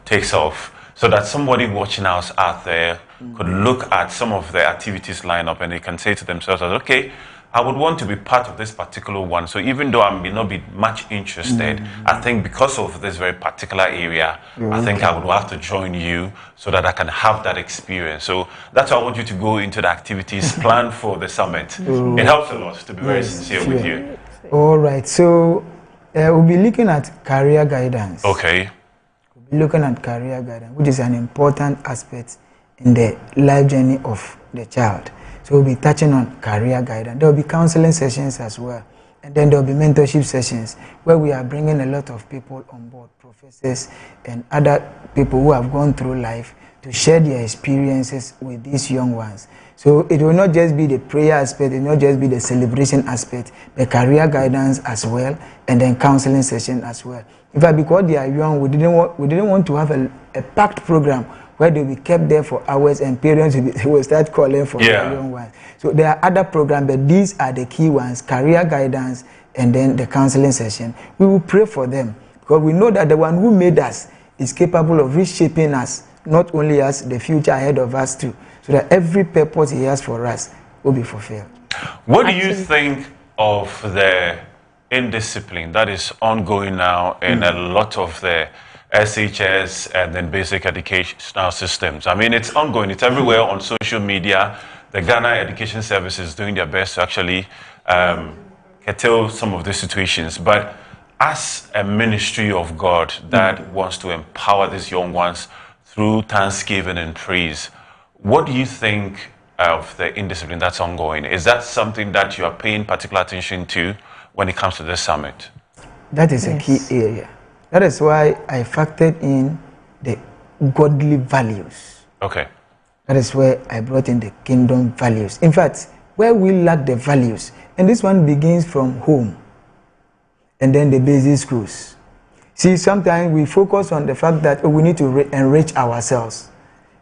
takes off. So that somebody watching us out there could look at some of the activities line up and they can say to themselves, okay, I would want to be part of this particular one. So even though I may not be much interested, I think because of this very particular area, I think I would have to join you so that I can have that experience. So that's why I want you to go into the activities planned for the summit. It helps a lot to be very sincere with you. All right. So we'll be looking at career guidance. Okay. We'll be looking at career guidance, which is an important aspect in the life journey of the child. So we'll be touching on career guidance. There will be counseling sessions as well. And then there will be mentorship sessions where we are bringing a lot of people on board, professors and other people who have gone through life to share their experiences with these young ones. So it will not just be the prayer aspect, it will not just be the celebration aspect, the career guidance as well, and then counseling session as well. In fact, because they are young, we didn't want to have a packed program where they'll be kept there for hours and parents will start calling for their young ones. So there are other programs, but these are the key ones: career guidance and then the counseling session. We will pray for them because we know that the one who made us is capable of reshaping us, not only us, the future ahead of us too, so that every purpose he has for us will be fulfilled. What do you think of the indiscipline that is ongoing now in a lot of the SHS and then basic educational systems? I mean, it's ongoing. It's everywhere on social media. The Ghana Education Service is doing their best to actually curtail some of the situations. But as a ministry of God that wants to empower these young ones through thanksgiving and praise, What do you think of the indiscipline that's ongoing? Is that something that you are paying particular attention to when it comes to this summit? That is a key area. That is why I factored in the godly values. Okay. That is where I brought in the kingdom values. In fact, where we lack the values, and this one begins from home and then the basic schools. See, sometimes we focus on the fact that we need to enrich ourselves,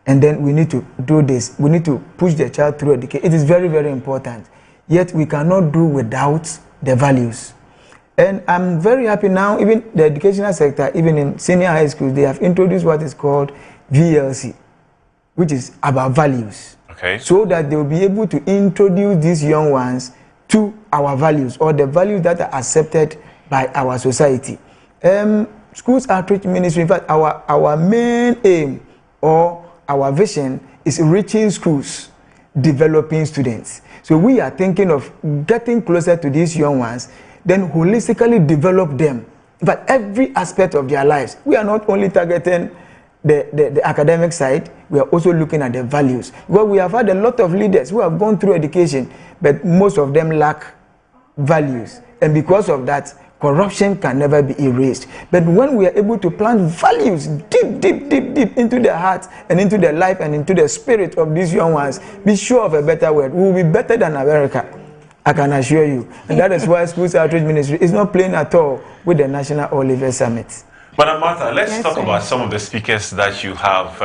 and then we need to do this. We need to push the child through education. It is very, very important. Yet we cannot do without the values. And I'm very happy now, even the educational sector, even in senior high schools, they have introduced what is called VLC, which is about values. Okay. So that they will be able to introduce these young ones to our values, or the values that are accepted by our society. Schools Outreach Ministry, in fact, our main aim or our vision is reaching schools, developing students. So we are thinking of getting closer to these young ones, then holistically develop them. But every aspect of their lives, we are not only targeting the academic side, we are also looking at the values. Because we have had a lot of leaders who have gone through education, but most of them lack values. And because of that, corruption can never be erased. But when we are able to plant values deep, deep, deep, deep into their hearts and into their life and into the spirit of these young ones, be sure of a better word. We will be better than America, I can assure you. And that is why Schools Outreach Ministry is not playing at all with the National Oliver Summit. Madam Martha, let's talk about some of the speakers that you have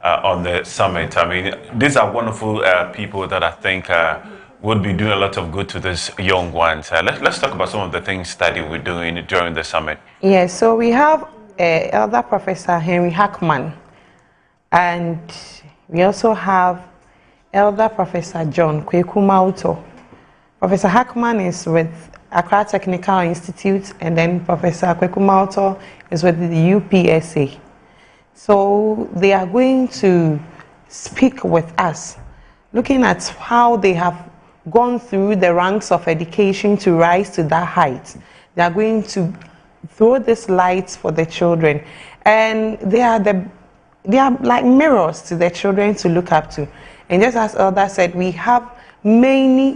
on the summit. I mean, these are wonderful people that I think would be doing a lot of good to these young ones. Let's talk about some of the things that you were doing during the summit. Yes, so we have Elder Professor Henry Hackman, and we also have Elder Professor John Kweku Mauto. Professor Hackman is with Accra Technical Institute, and then Professor Kweku Mauto is with the UPSA. So they are going to speak with us, looking at how they have gone through the ranks of education to rise to that height. They are going to throw this light for the children, and they are like mirrors to the children to look up to. And just as Elder said, we have many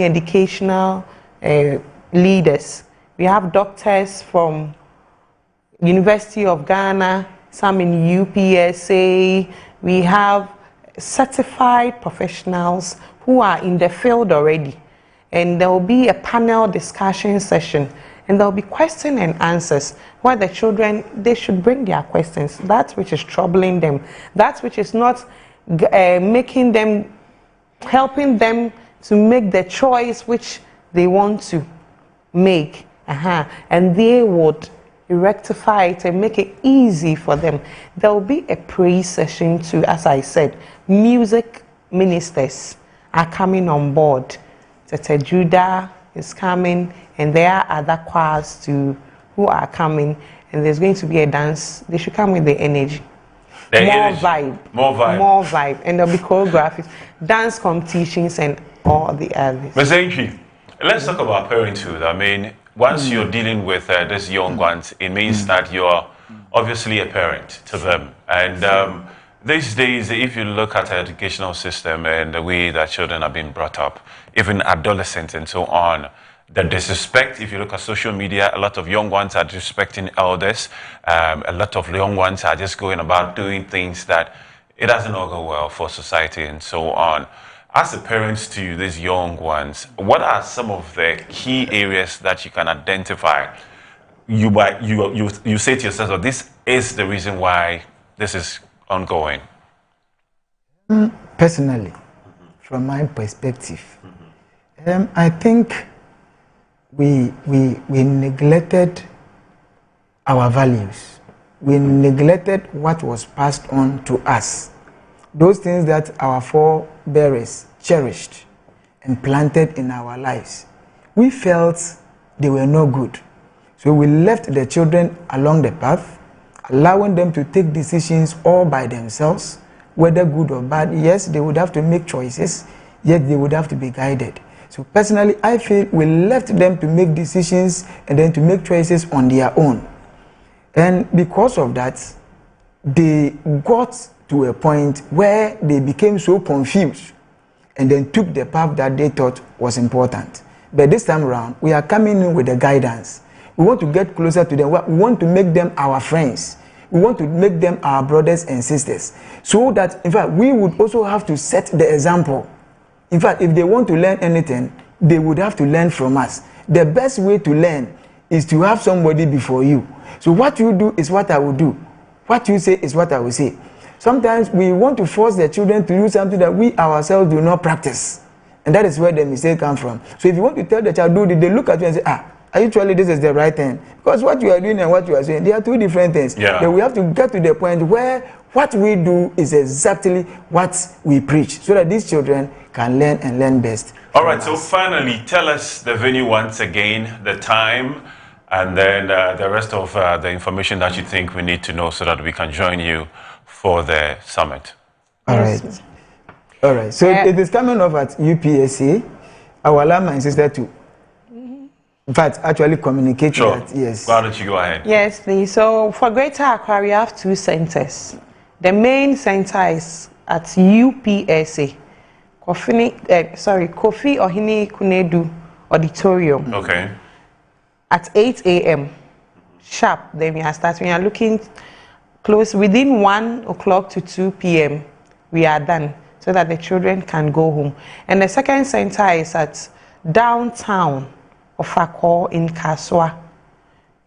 educational leaders. We have doctors from University of Ghana, some in UPSA. We have certified professionals who are in the field already, and there will be a panel discussion session, and there will be question and answers where the children, they should bring their questions, that which is troubling them, that which is not making them, helping them to make the choice which they want to make, and they would rectify it and make it easy for them. There will be a praise session too. As I said, music ministers are coming on board. Tete Judah is coming, and there are other choirs too who are coming, and there's going to be a dance. They should come with the energy. More vibe, and there'll be choreographies, dance competitions, and all the others. Ms. Aintree, let's talk about parenthood. I mean, once you're dealing with these young ones, it means that you're obviously a parent to them. And these days, if you look at the educational system and the way that children are being brought up, even adolescents and so on, the disrespect, if you look at social media, a lot of young ones are disrespecting elders. A lot of young ones are just going about doing things that it doesn't all go well for society and so on. As a parent to these young ones, what are some of the key areas that you can identify? You say to yourself, well, this is the reason why this is ongoing. Personally, from my perspective, I think we neglected our values. We neglected what was passed on to us. Those things that our forebears cherished and planted in our lives. We felt they were no good. So we left the children along the path, allowing them to take decisions all by themselves, whether good or bad. Yes, they would have to make choices, yet they would have to be guided. So personally, I feel we left them to make decisions and then to make choices on their own. And because of that, they got to a point where they became so confused and then took the path that they thought was important. But this time around, we are coming in with the guidance. We want to get closer to them. We want to make them our friends. We want to make them our brothers and sisters. So that, in fact, we would also have to set the example. In fact, if they want to learn anything, they would have to learn from us. The best way to learn is to have somebody before you. So what you do is what I will do. What you say is what I will say. Sometimes we want to force the children to do something that we ourselves do not practice. And that is where the mistake comes from. So if you want to tell the child, do it, they look at you and say, actually this is the right thing. Because what you are doing and what you are saying, they are two different things. Yeah. Then we have to get to the point where what we do is exactly what we preach, so that these children can learn and learn best. All right, so finally, tell us the venue once again, the time, and then the rest of the information that you think we need to know so that we can join you for the summit. All right. All right. So it is coming off at UPSA. I will allow my sister to, in fact, actually communicate that. Yes. Why don't you go ahead? Yes, please. So for Greater Accra, we have 2 centers. The main center is at UPSA, Kofi Ohini Kunedu Auditorium. Okay. At 8 a.m. sharp, then we are starting. We are looking close within 1 o'clock to 2 p.m. We are done, so that the children can go home. And the second center is at downtown of Accra in Kaswa.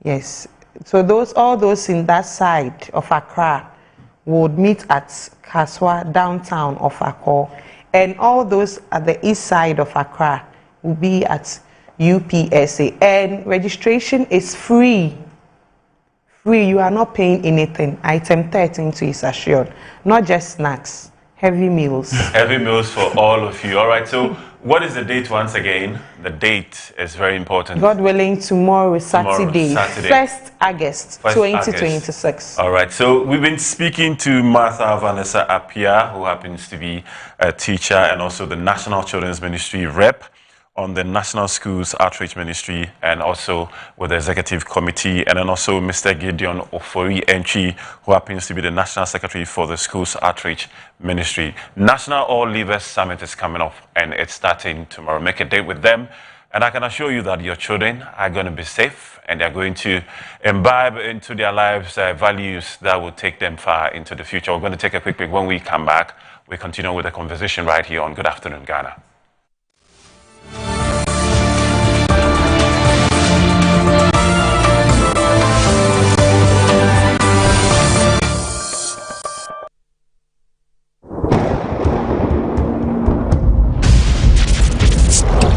Yes. So all those in that side of Accra would meet at Kaswa, downtown of Accra. And all those at the east side of Accra will be at UPSA. And registration is free. Free, you are not paying anything. Item 13 to is assured. Not just snacks, heavy meals. Heavy meals for all of you. All right, so what is the date once again? The date is very important. God willing, tomorrow, Saturday. 1st August, 2026. All right, so we've been speaking to Martha Vanessa Appiah, who happens to be a teacher and also the National Children's Ministry rep on the National Schools Outreach Ministry, and also with the Executive Committee, and then also Mr. Gideon Ofori Entry, who happens to be the National Secretary for the Schools Outreach Ministry. National All Leavers Summit is coming up, and it's starting tomorrow. Make a date with them, and I can assure you that your children are going to be safe, and they're going to imbibe into their lives values that will take them far into the future. We're going to take a quick break. When we come back, we continue with the conversation right here on Good Afternoon, Ghana.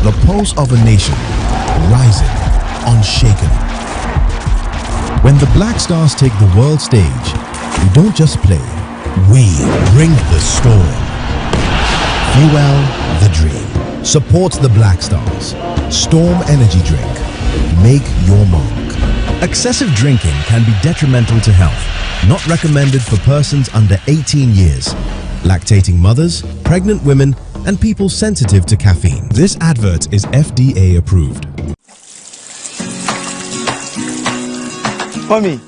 The pulse of a nation, rising, unshaken. When the Black Stars take the world stage, we don't just play, we bring the storm. Fuel the dream. Support the Black Stars. Storm Energy Drink. Make your mark. Excessive drinking can be detrimental to health. Not recommended for persons under 18 years, lactating mothers, pregnant women, and people sensitive to caffeine. This advert is FDA approved. Mommy,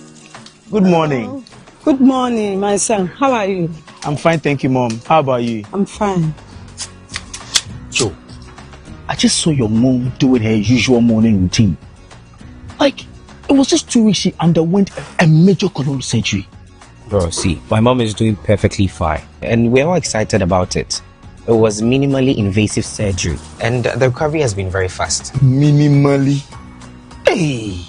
good morning. Good morning, my son. How are you? I'm fine, thank you, Mom. How about you? I'm fine. Joe, I just saw your mom doing her usual morning routine. Like, it was just 2 weeks she underwent a major colon surgery. Bro, see, my mom is doing perfectly fine, and we're all excited about it. It was minimally invasive surgery, and the recovery has been very fast. Minimally? Hey!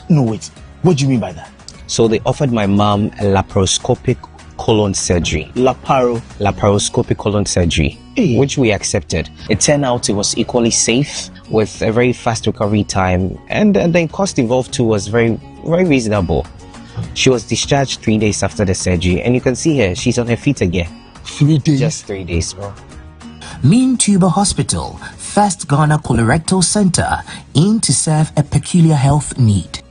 No, wait. What do you mean by that? So they offered my mom a laparoscopic colon surgery. Laparoscopic colon surgery, which we accepted. It turned out it was equally safe with a very fast recovery time, and the cost involved too was very, very reasonable. She was discharged 3 days after the surgery, and you can see her, she's on her feet again. 3 days? Just 3 days, bro. Mean Tuber Hospital, First Ghana Colorectal Center, aim to serve a peculiar health need.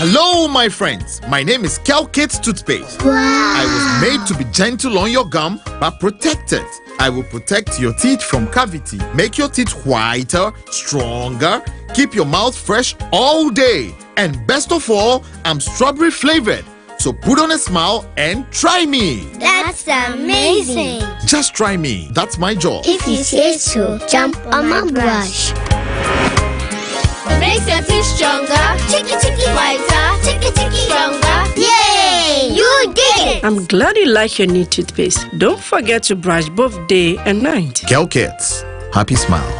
Hello, my friends. My name is Kel Kids Toothpaste. Wow. I was made to be gentle on your gum but protected. I will protect your teeth from cavity, make your teeth whiter, stronger, keep your mouth fresh all day. And best of all, I'm strawberry flavored. So put on a smile and try me. That's amazing. Just try me. That's my job. If you say so, jump on my brush. It makes your teeth stronger, chicky whiter, chicky stronger. Yay! You did it! I'm glad you like your new toothpaste. Don't forget to brush both day and night. Kel Kids, happy smile.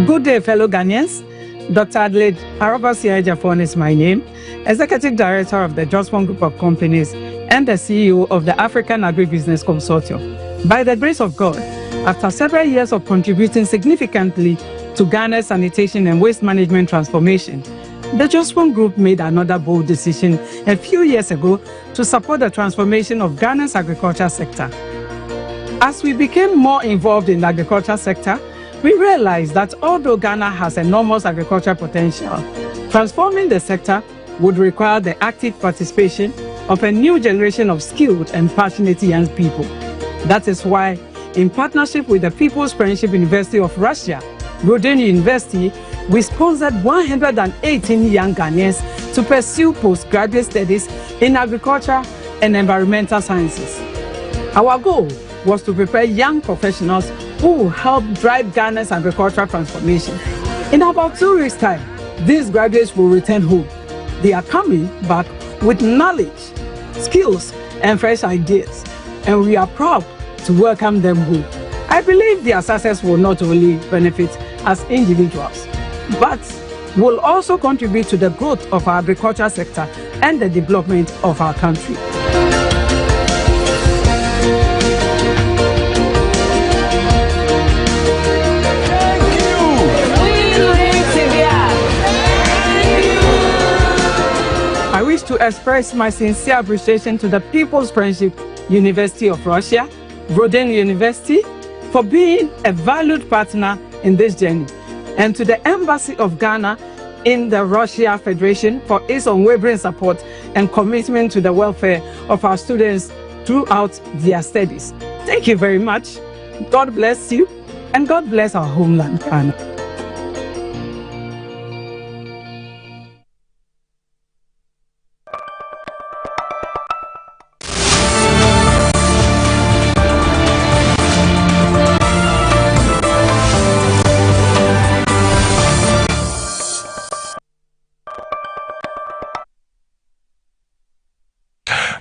Good day, fellow Ghanaians. Dr. Adelaide Arobasi is my name, Executive Director of the Jospon Group of Companies and the CEO of the African Agribusiness Consortium. By the grace of God, after several years of contributing significantly to Ghana's sanitation and waste management transformation, the Jospon Group made another bold decision a few years ago to support the transformation of Ghana's agriculture sector. As we became more involved in the agriculture sector, we realized that although Ghana has enormous agricultural potential, transforming the sector would require the active participation of a new generation of skilled and passionate young people. That is why, in partnership with the People's Friendship University of Russia, Rodin University, we sponsored 118 young Ghanaians to pursue postgraduate studies in agriculture and environmental sciences. Our goal was to prepare young professionals who will help drive Ghana's agricultural transformation. In about 2 weeks' time, these graduates will return home. They are coming back with knowledge, skills, and fresh ideas, and we are proud to welcome them home. I believe their success will not only benefit as individuals, but will also contribute to the growth of our agriculture sector and the development of our country. I wish to express my sincere appreciation to the People's Friendship University of Russia, Rodin University, for being a valued partner in this journey, and to the Embassy of Ghana in the Russia Federation for its unwavering support and commitment to the welfare of our students throughout their studies. Thank you very much. God bless you, and God bless our homeland, Ghana.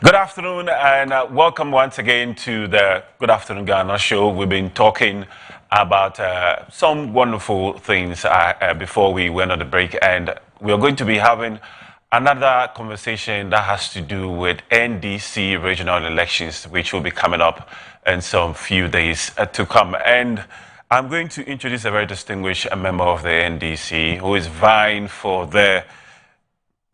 Good afternoon and welcome once again to the Good Afternoon Ghana show. We've been talking about some wonderful things before we went on the break, and we are going to be having another conversation that has to do with NDC regional elections, which will be coming up in some few days to come. And I'm going to introduce a very distinguished member of the NDC who is vying for the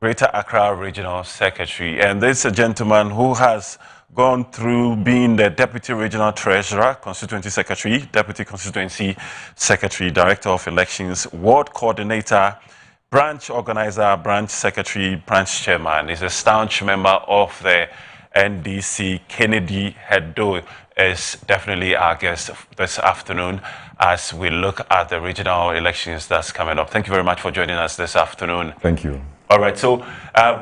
Greater Accra Regional Secretary, and this is a gentleman who has gone through being the Deputy Regional Treasurer, Constituency Secretary, Deputy Constituency Secretary, Director of Elections, Ward Coordinator, Branch Organizer, Branch Secretary, Branch Chairman. He's a staunch member of the NDC. Kennedy Heddo is definitely our guest this afternoon as we look at the regional elections that's coming up. Thank you very much for joining us this afternoon. Thank you. All right, so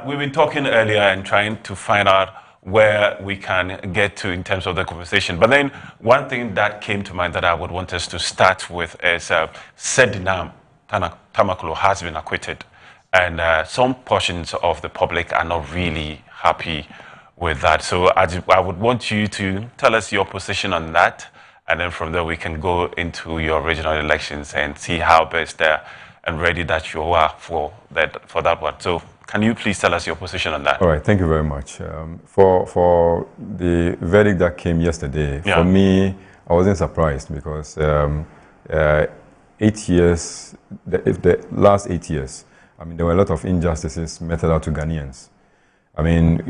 we've been talking earlier and trying to find out where we can get to in terms of the conversation. But then one thing that came to mind that I would want us to start with is Sedinam Tamaklo has been acquitted. And some portions of the public are not really happy with that. So I would want you to tell us your position on that. And then from there we can go into your regional elections and see how best and ready that you are for that one. So can you please tell us your position on that? All right, thank you very much. For the verdict that came yesterday, for me, I wasn't surprised because 8 years, the last 8 years, I mean, there were a lot of injustices meted out to Ghanaians. I mean,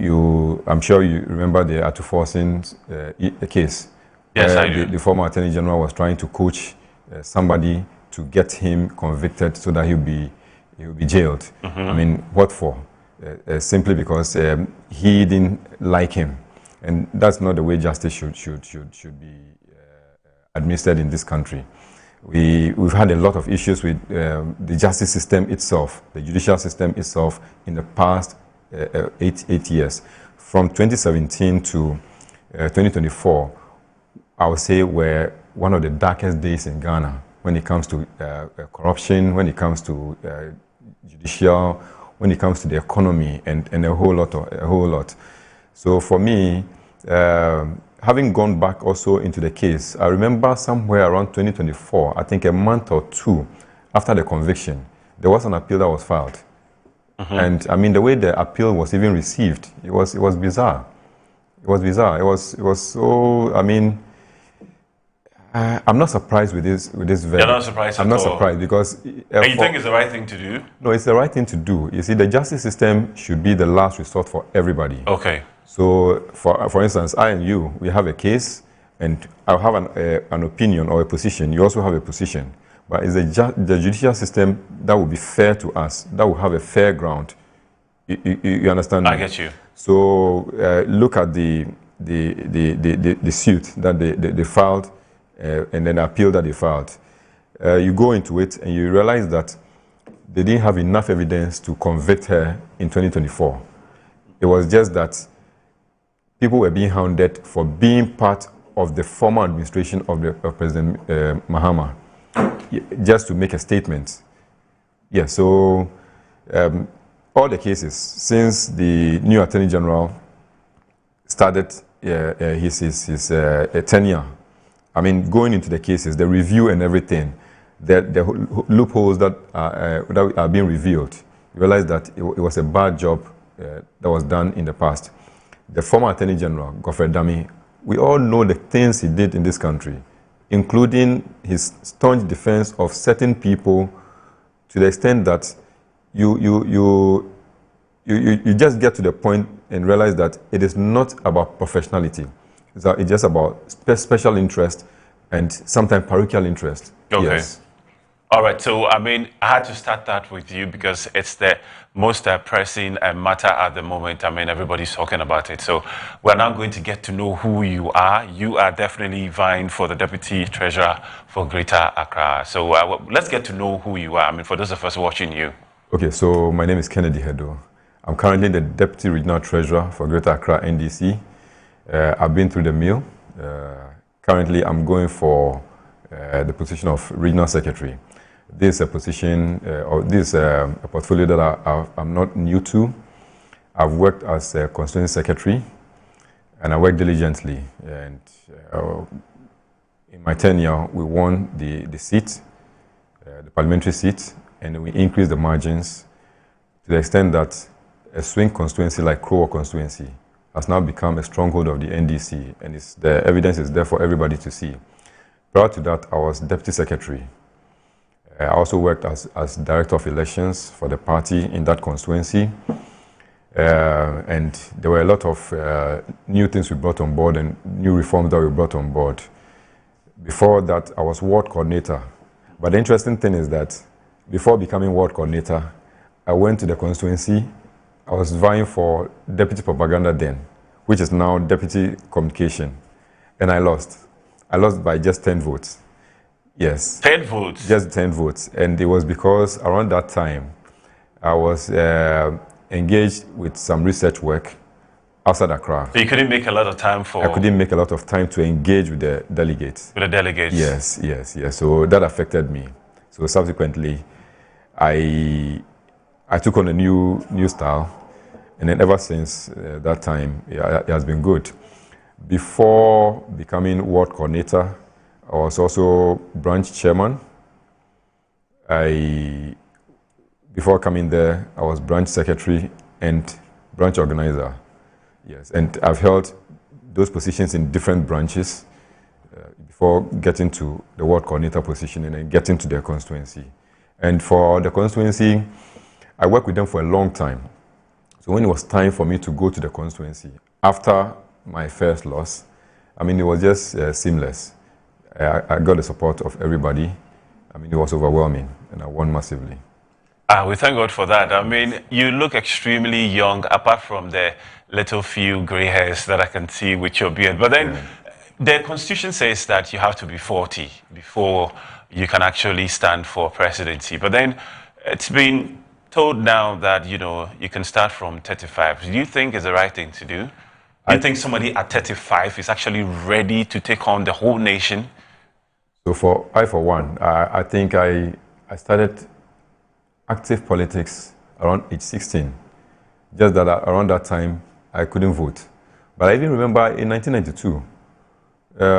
I'm sure you remember the Atuforsin case. Yes, I do. The former Attorney General was trying to coach somebody to get him convicted so that he'll be jailed. I mean, what for? simply because he didn't like him. And that's not the way justice should be administered in this country. We've had a lot of issues with the justice system itself, the judicial system itself, in the past 8 years. From 2017 to 2024, I would say were one of the darkest days in Ghana when it comes to corruption, when it comes to judicial, when it comes to the economy, and a whole lot. So for me, having gone back also into the case, I remember somewhere around 2024, I think a month or two after the conviction, there was an appeal that was filed. And I mean, the way the appeal was even received, it was bizarre. It was bizarre. It was so, I mean, I'm not surprised with this verdict. You're not surprised I'm not surprised because... and you think it's the right thing to do? No, it's the right thing to do. You see, the justice system should be the last resort for everybody. Okay. So, for instance, I and you, we have a case, and I have an opinion or a position. You also have a position. But it's the judicial system that will be fair to us, that will have a fair ground. You understand me? I get you. So, look at the suit that they filed, and then the appeal that they filed. You go into it and you realize that they didn't have enough evidence to convict her in 2024. It was just that people were being hounded for being part of the former administration of President Mahama, just to make a statement. Yeah, so all the cases, since the new Attorney General started his tenure, I mean, going into the cases, the review and everything, the loopholes that are being revealed, you realize that it was a bad job that was done in the past. The former Attorney General, Godfred Dami, we all know the things he did in this country, including his staunch defense of certain people, to the extent that you just get to the point and realize that it is not about professionality. It's just about special interest and sometimes parochial interest. Okay. Yes. All right, so I mean, I had to start that with you because it's the most pressing matter at the moment. I mean, everybody's talking about it. So we're now going to get to know who you are. You are definitely vying for the Deputy Treasurer for Greater Accra. So let's get to know who you are. I mean, for those of us watching you. Okay, so my name is Kennedy Hedo. I'm currently the Deputy Regional Treasurer for Greater Accra NDC. I've been through the mill. Currently, I'm going for the position of Regional Secretary. This is a position, or this is a portfolio that I'm not new to. I've worked as a Constituency Secretary, and I work diligently. And in my tenure, we won the seat, the parliamentary seat, and we increased the margins to the extent that a swing constituency like Krowa constituency has now become a stronghold of the NDC, and the evidence is there for everybody to see. Prior to that, I was Deputy Secretary. I also worked as Director of Elections for the party in that constituency. And there were a lot of new things we brought on board and new reforms that we brought on board. Before that, I was Ward Coordinator. But the interesting thing is that before becoming Ward Coordinator, I went to the constituency. I was vying for Deputy Propaganda then, which is now Deputy Communication. And I lost. I lost by just 10 votes. Yes. 10 votes? Just 10 votes. And it was because around that time, I was engaged with some research work outside Accra. So you couldn't make a lot of time for... I couldn't make a lot of time to engage with the delegates. With the delegates? Yes. So that affected me. So subsequently, I took on a new style. And then ever since that time, it has been good. Before becoming Ward Coordinator, I was also branch chairman. Before coming there, I was branch secretary and branch organizer. Yes, and I've held those positions in different branches before getting to the Ward Coordinator position and then getting to their constituency. And for the constituency, I worked with them for a long time. So when it was time for me to go to the constituency, after my first loss, I mean, it was just seamless. I got the support of everybody. I mean, it was overwhelming, and I won massively. We thank God for that. I mean, you look extremely young, apart from the little few gray hairs that I can see with your beard. But then the Constitution says that you have to be 40 before you can actually stand for presidency. But then it's been told now that, you know, you can start from 35. Do you think is the right thing to do? Do you think somebody at 35 is actually ready to take on the whole nation? So for one, I think I started active politics around age 16. Just that around that time, I couldn't vote. But I even remember in 1992,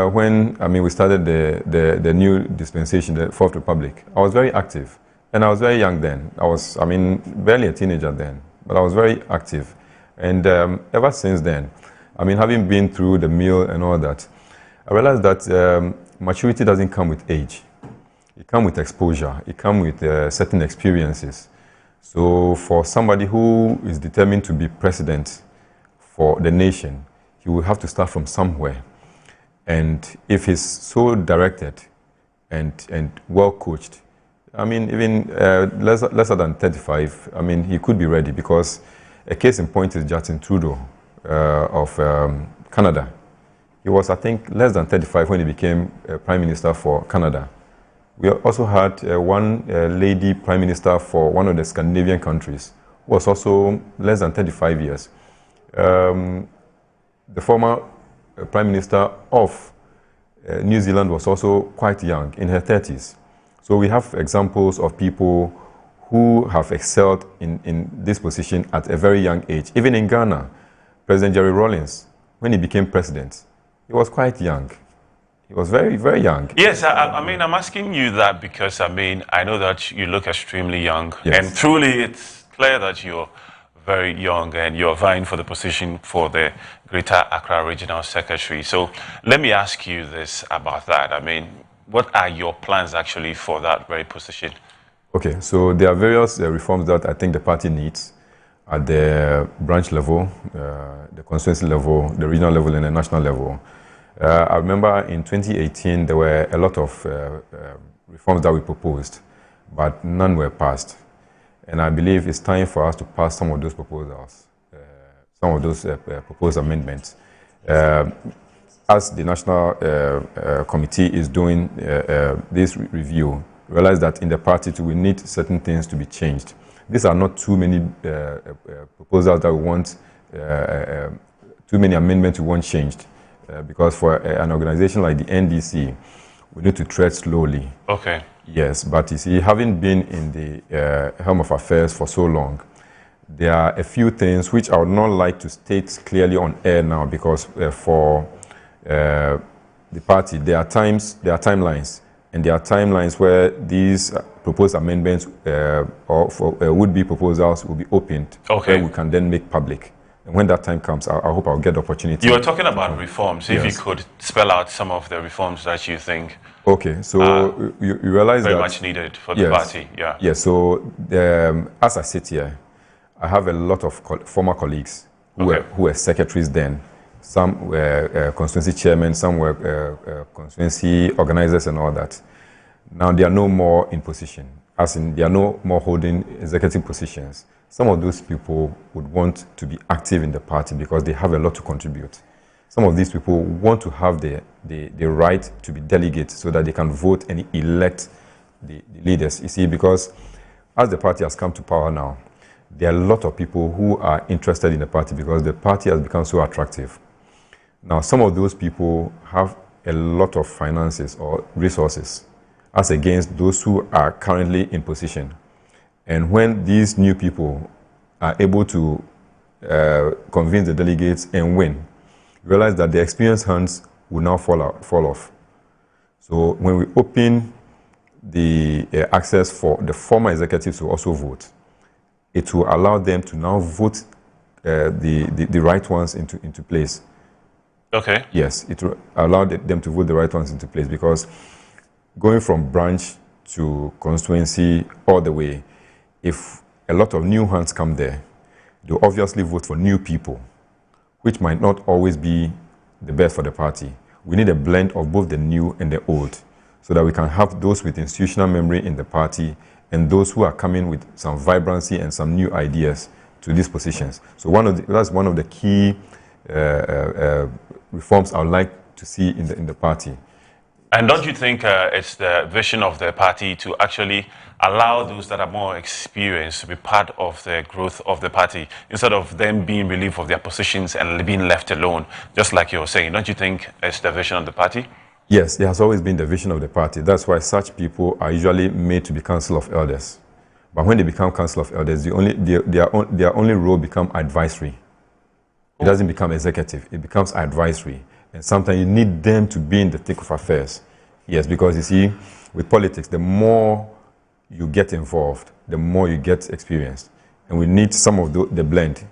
when we started the new dispensation, the Fourth Republic. I was very active, and I was very young then. I was, barely a teenager then, but I was very active. And ever since then, having been through the mill and all that, I realized that maturity doesn't come with age. It comes with exposure. It comes with certain experiences. So for somebody who is determined to be president for the nation, he will have to start from somewhere. And if he's so directed and well coached, even lesser than 35, he could be ready, because a case in point is Justin Trudeau of Canada. He was, I think, less than 35 when he became Prime Minister for Canada. We also had one lady Prime Minister for one of the Scandinavian countries, who was also less than 35 years. The former Prime Minister of New Zealand was also quite young, in her 30s. So we have examples of people who have excelled in this position at a very young age. Even in Ghana, President Jerry Rawlings, when he became president, he was quite young. He was very, very young. Yes, I'm asking you that because, I know that you look extremely young. Yes. And truly, it's clear that you're very young and you're vying for the position for the Greater Accra Regional Secretary. So let me ask you this about that. What are your plans actually for that very position? Okay, so there are various reforms that I think the party needs at the branch level, the constituency level, the regional level, and the national level. I remember in 2018, there were a lot of reforms that we proposed, but none were passed. And I believe it's time for us to pass some of those proposals, some of those proposed amendments. As the National Committee is doing this review, realize that in the party too, we need certain things to be changed. These are not too many proposals that we want, too many amendments we want changed. Because for an organization like the NDC, we need to tread slowly. Okay. Yes, but you see, having been in the helm of affairs for so long, there are a few things which I would not like to state clearly on air now, because for the party, there are timelines, and there are timelines where these proposed amendments or would-be proposals will be opened, okay, where we can then make public. And when that time comes, I hope I'll get the opportunity. You were talking about reforms. If Yes. you could spell out some of the reforms that you think Okay, so you realize very that much needed for the party. Yeah. Yes, so as I sit here, I have a lot of former colleagues who were secretaries then. Some were constituency chairmen, some were constituency organizers and all that. Now they are no more in position, as in they are no more holding executive positions. Some of those people would want to be active in the party because they have a lot to contribute. Some of these people want to have the right to be delegates so that they can vote and elect the leaders. You see, because as the party has come to power now, there are a lot of people who are interested in the party because the party has become so attractive. Now, some of those people have a lot of finances or resources as against those who are currently in position. And when these new people are able to convince the delegates and win, realize that the experienced hands will now fall off. So when we open the access for the former executives to also vote, it will allow them to now vote the right ones into place. Okay. Yes, it will allow them to vote the right ones into place, because going from branch to constituency all the way, if a lot of new hands come there, they'll obviously vote for new people, which might not always be the best for the party. We need a blend of both the new and the old, so that we can have those with institutional memory in the party and those who are coming with some vibrancy and some new ideas to these positions. So that's one of the key reforms I would like to see in the party. And don't you think it's the vision of the party to actually allow those that are more experienced to be part of the growth of the party instead of them being relieved of their positions and being left alone, just like you were saying? Don't you think it's the vision of the party? Yes, it has always been the vision of the party. That's why such people are usually made to be council of elders. But when they become council of elders, their only role becomes advisory. It doesn't become executive. It becomes advisory. And sometimes you need them to be in the thick of affairs. Yes, because you see, with politics, the more you get involved, the more you get experience. And we need some of the blend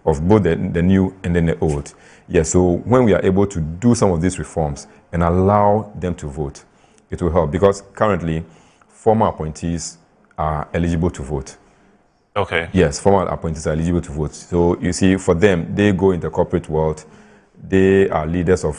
of both the new and then the old. Yes, so when we are able to do some of these reforms and allow them to vote, it will help. Because currently, former appointees are eligible to vote. Okay. Yes, former appointees are eligible to vote. So you see, for them, they go in the corporate world. They are leaders of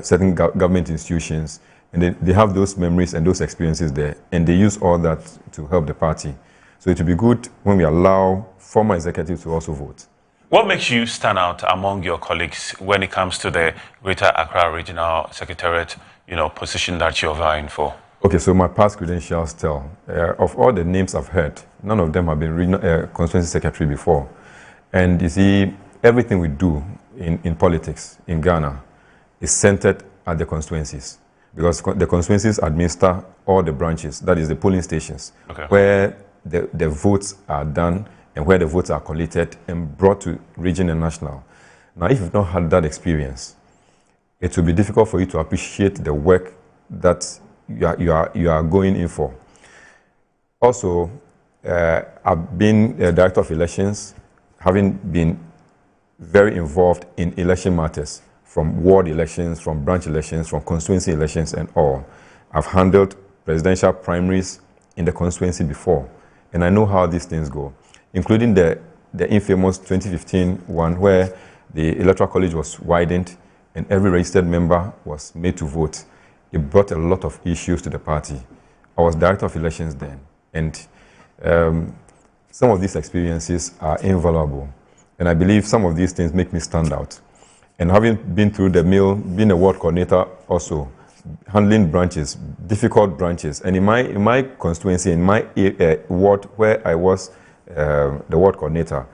certain government institutions, and they have those memories and those experiences there, and they use all that to help the party. So it will be good when we allow former executives to also vote. What makes you stand out among your colleagues when it comes to the Greater Accra Regional Secretariat, position that you're vying for? Okay, so my past credentials tell, of all the names I've heard, none of them have been regional constituency secretary before. And you see, everything we do in politics in Ghana is centered at the constituencies, because the constituencies administer all the branches, that is the polling stations, where the votes are done and where the votes are collated and brought to region and national. Now, if you've not had that experience, it will be difficult for you to appreciate the work that you are going in for. Also, I've been a director of elections, having been very involved in election matters, from ward elections, from branch elections, from constituency elections and all. I've handled presidential primaries in the constituency before, and I know how these things go, including the infamous 2015 one where the Electoral College was widened and every registered member was made to vote. It brought a lot of issues to the party. I was director of elections then, and some of these experiences are invaluable. And I believe some of these things make me stand out. And having been through the mill, being a ward coordinator also, handling branches, difficult branches. And in my constituency, in my ward where I was the ward coordinator,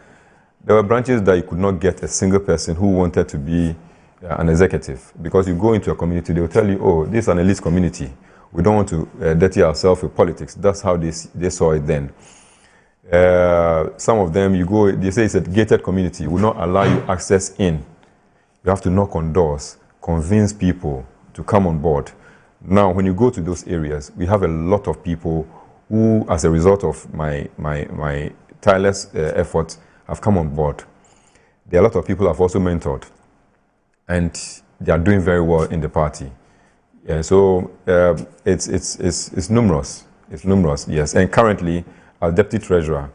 there were branches that you could not get a single person who wanted to be an executive. Because you go into a community, they will tell you, oh, this is an elite community. We don't want to dirty ourselves with politics. That's how they saw it then. Some of them, they say it's a gated community, will not allow you access in. You have to knock on doors, convince people to come on board. Now, when you go to those areas, we have a lot of people who, as a result of my tireless efforts, have come on board. There are a lot of people I've also mentored, and they are doing very well in the party. Yeah, so it's numerous. It's numerous, yes. And currently, our deputy treasurer,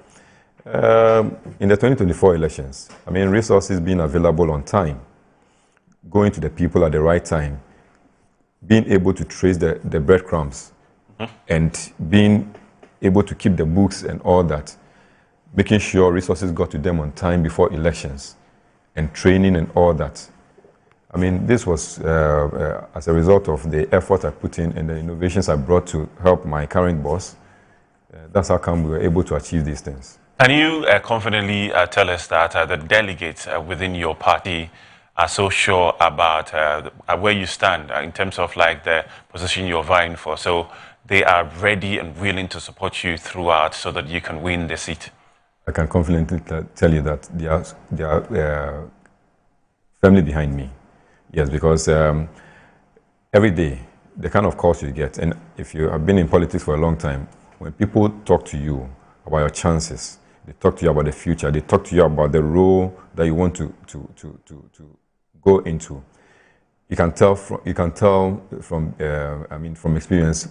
in the 2024 elections, resources being available on time, going to the people at the right time, being able to trace the breadcrumbs, and being able to keep the books and all that, making sure resources got to them on time before elections, and training and all that. This was as a result of the effort I put in and the innovations I brought to help my current boss. That's how come we were able to achieve these things. Can you confidently tell us that the delegates within your party are so sure about where you stand in terms of the position you're vying for, so they are ready and willing to support you throughout so that you can win the seat? I can confidently tell you that they are firmly behind me. Yes, because every day, the kind of calls you get, and if you have been in politics for a long time, when people talk to you about your chances, they talk to you about the future, they talk to you about the role that you want to go into, you can tell from experience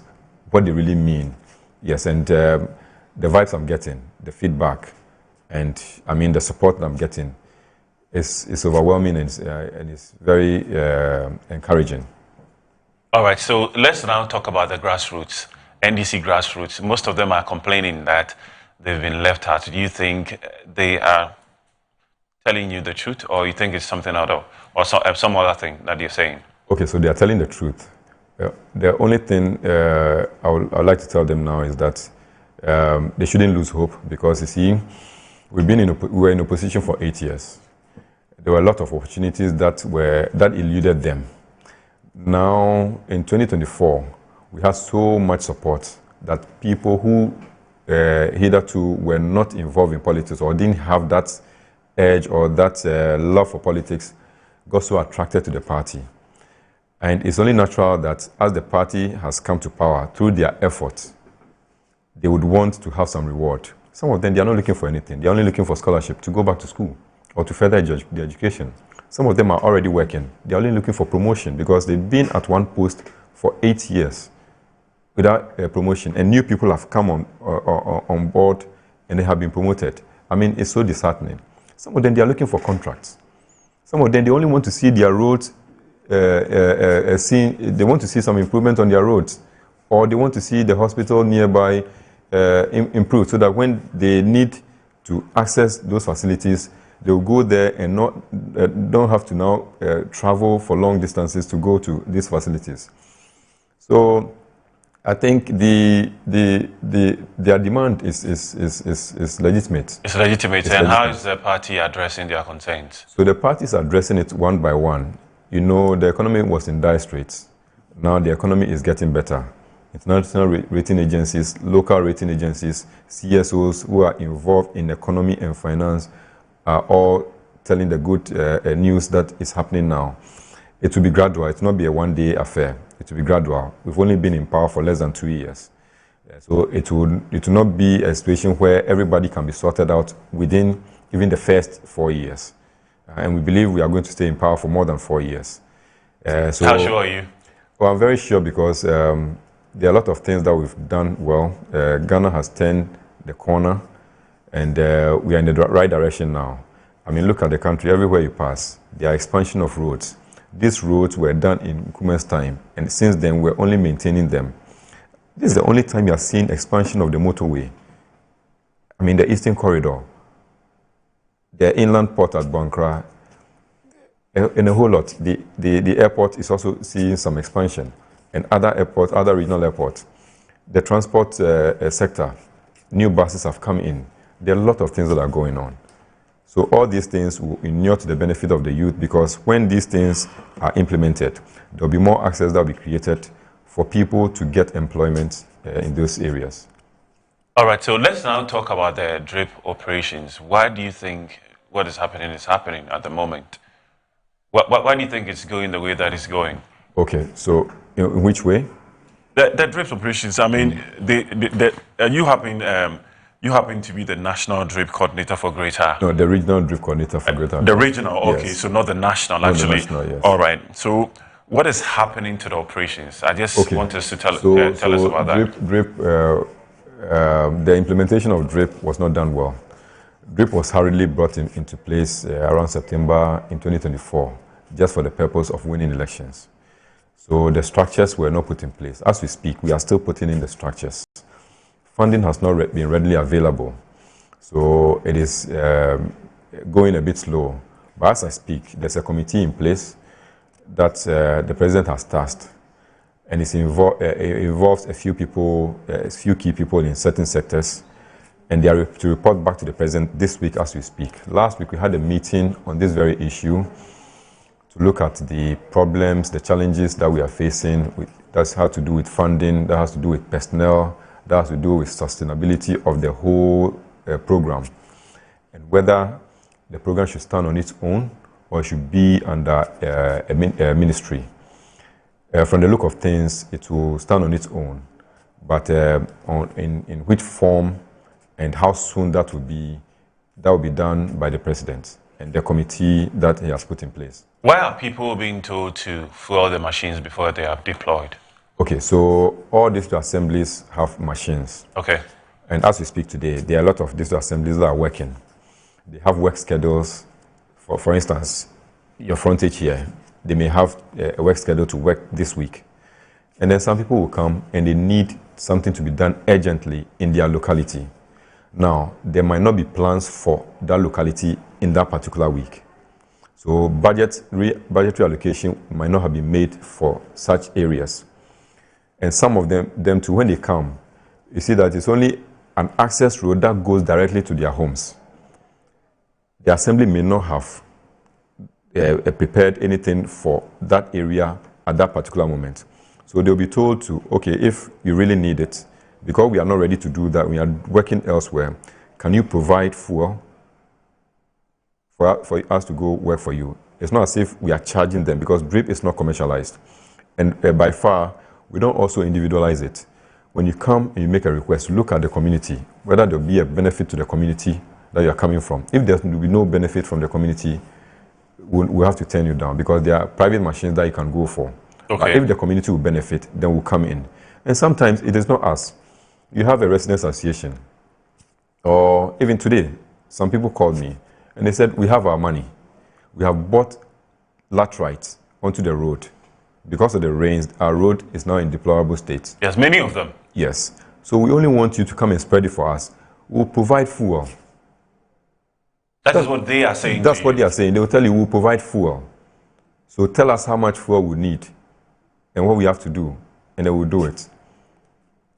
what they really mean. Yes, and the vibes I'm getting, the feedback, and the support that I'm getting is overwhelming, and it's very encouraging. All right, so let's now talk about the grassroots. NDC grassroots, most of them are complaining that they've been left out. Do you think they are telling you the truth, or you think it's something out of, or some other thing that you're saying? Okay, so they are telling the truth. The only thing I would like to tell them now is that they shouldn't lose hope, because you see, we were in opposition for 8 years. There were a lot of opportunities that eluded them. Now, in 2024, we have so much support that people who hitherto were not involved in politics or didn't have that edge or that love for politics got so attracted to the party. And it's only natural that as the party has come to power through their efforts, they would want to have some reward. Some of them, they are not looking for anything. They're only looking for scholarship to go back to school or to further their education. Some of them are already working. They're only looking for promotion because they've been at one post for 8 years without a promotion. And new people have come on board and they have been promoted. I mean, it's so disheartening. Some of them, they are looking for contracts. Some of them, they only want to see their roads, they want to see some improvement on their roads, or they want to see the hospital nearby improved, so that when they need to access those facilities, they'll go there and don't have to now travel for long distances to go to these facilities. So I think their demand is legitimate. It's legitimate. And how is the party addressing their concerns? So the party is addressing it one by one. You know, the economy was in dire straits. Now the economy is getting better. International rating agencies, local rating agencies, CSOs who are involved in economy and finance are all telling the good news that is happening now. It will be gradual. It will not be a one-day affair. It will be gradual. We've only been in power for less than 2 years. So it will not be a situation where everybody can be sorted out within even the first 4 years. And we believe we are going to stay in power for more than 4 years. How sure are you? Well, I'm very sure because there are a lot of things that we've done well. Ghana has turned the corner and we are in the right direction now. I mean, look at the country. Everywhere you pass, there are expansion of roads. These roads were done in Nkrumah's time, and since then, we're only maintaining them. This is the only time you are seeing expansion of the motorway. I mean, the Eastern Corridor, the inland port at Bankra, and a whole lot. The airport is also seeing some expansion, and other airports, other regional airports. The transport sector, new buses have come in. There are a lot of things that are going on. So all these things will inure to the benefit of the youth, because when these things are implemented, there will be more access that will be created for people to get employment in those areas. All right, so let's now talk about the drip operations. Why do you think what is happening at the moment? Why do you think it's going the way that it's going? Okay, so in which way? The drip operations, I mean, you happen to be the national drip coordinator for Greater. No, the regional drip coordinator for Greater. The regional, okay, yes. So not the national, actually. The national, yes. All right. So what is happening to the operations? I just want us to tell us about that. The implementation of drip was not done well. Drip was hurriedly brought into place around September in 2024, just for the purpose of winning elections. So the structures were not put in place. As we speak, we are still putting in the structures. Funding has not been readily available, so it is going a bit slow. But as I speak, there's a committee in place that the president has tasked, and it involves a few key people in certain sectors, and they are to report back to the president this week as we speak. Last week we had a meeting on this very issue to look at the problems, the challenges that we are facing. That has to do with funding, that has to do with personnel, that has to do with sustainability of the whole program, and whether the program should stand on its own or should be under a ministry. From the look of things, it will stand on its own, but in which form and how soon that will be done by the president and the committee that he has put in place. Why are people being told to fuel the machines before they are deployed? Okay, so all district assemblies have machines. Okay. And as we speak today, there are a lot of district assemblies that are working. They have work schedules. For instance, your frontage here, they may have a work schedule to work this week. And then some people will come and they need something to be done urgently in their locality. Now, there might not be plans for that locality in that particular week. So budgetary allocation might not have been made for such areas. And some of them too, when they come, you see that it's only an access road that goes directly to their homes. The assembly may not have prepared anything for that area at that particular moment. So they'll be told to, okay, if you really need it, because we are not ready to do that, we are working elsewhere, can you provide fuel for us to go work for you? It's not as if we are charging them, because DRIP is not commercialized. And by far, we don't also individualize it. When you come and you make a request, look at the community, whether there'll be a benefit to the community that you're coming from. If there will be no benefit from the community, we'll have to turn you down, because there are private machines that you can go for. Okay. If the community will benefit, then we'll come in. And sometimes it is not us. You have a resident association, or even today, some people called me and they said, we have our money. We have bought laterite onto the road. Because of the rains, our road is now in deplorable state. Yes, many of them. Yes. So we only want you to come and spread it for us. We'll provide fuel. That is what they are saying. That's what they are saying. They will tell you, we'll provide fuel. So tell us how much fuel we need and what we have to do, and then we'll do it.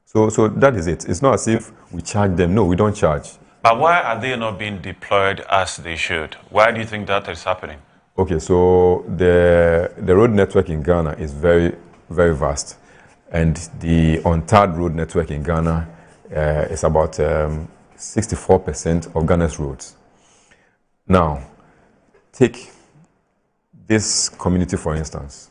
So that is it. It's not as if we charge them. No, we don't charge. But why are they not being deployed as they should? Why do you think that is happening? Okay, so the road network in Ghana is very, very vast. And the untarred road network in Ghana is about 64% of Ghana's roads. Now, take this community, for instance.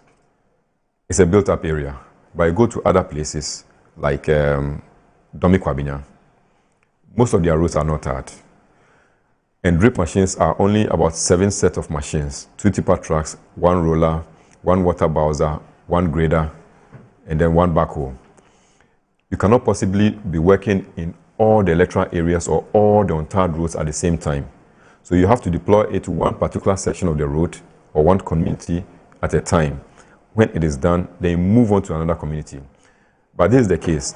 It's a built-up area. But I go to other places, like Domi Kwabinya. Most of their roads are not tarred. And drip machines are only about 7 sets of machines, 2 tipper trucks, 1 roller, 1 water bowser, 1 grader, and then 1 backhoe. You cannot possibly be working in all the electoral areas or all the untarred roads at the same time. So you have to deploy it to one particular section of the road or one community at a time. When it is done, then you move on to another community. But this is the case.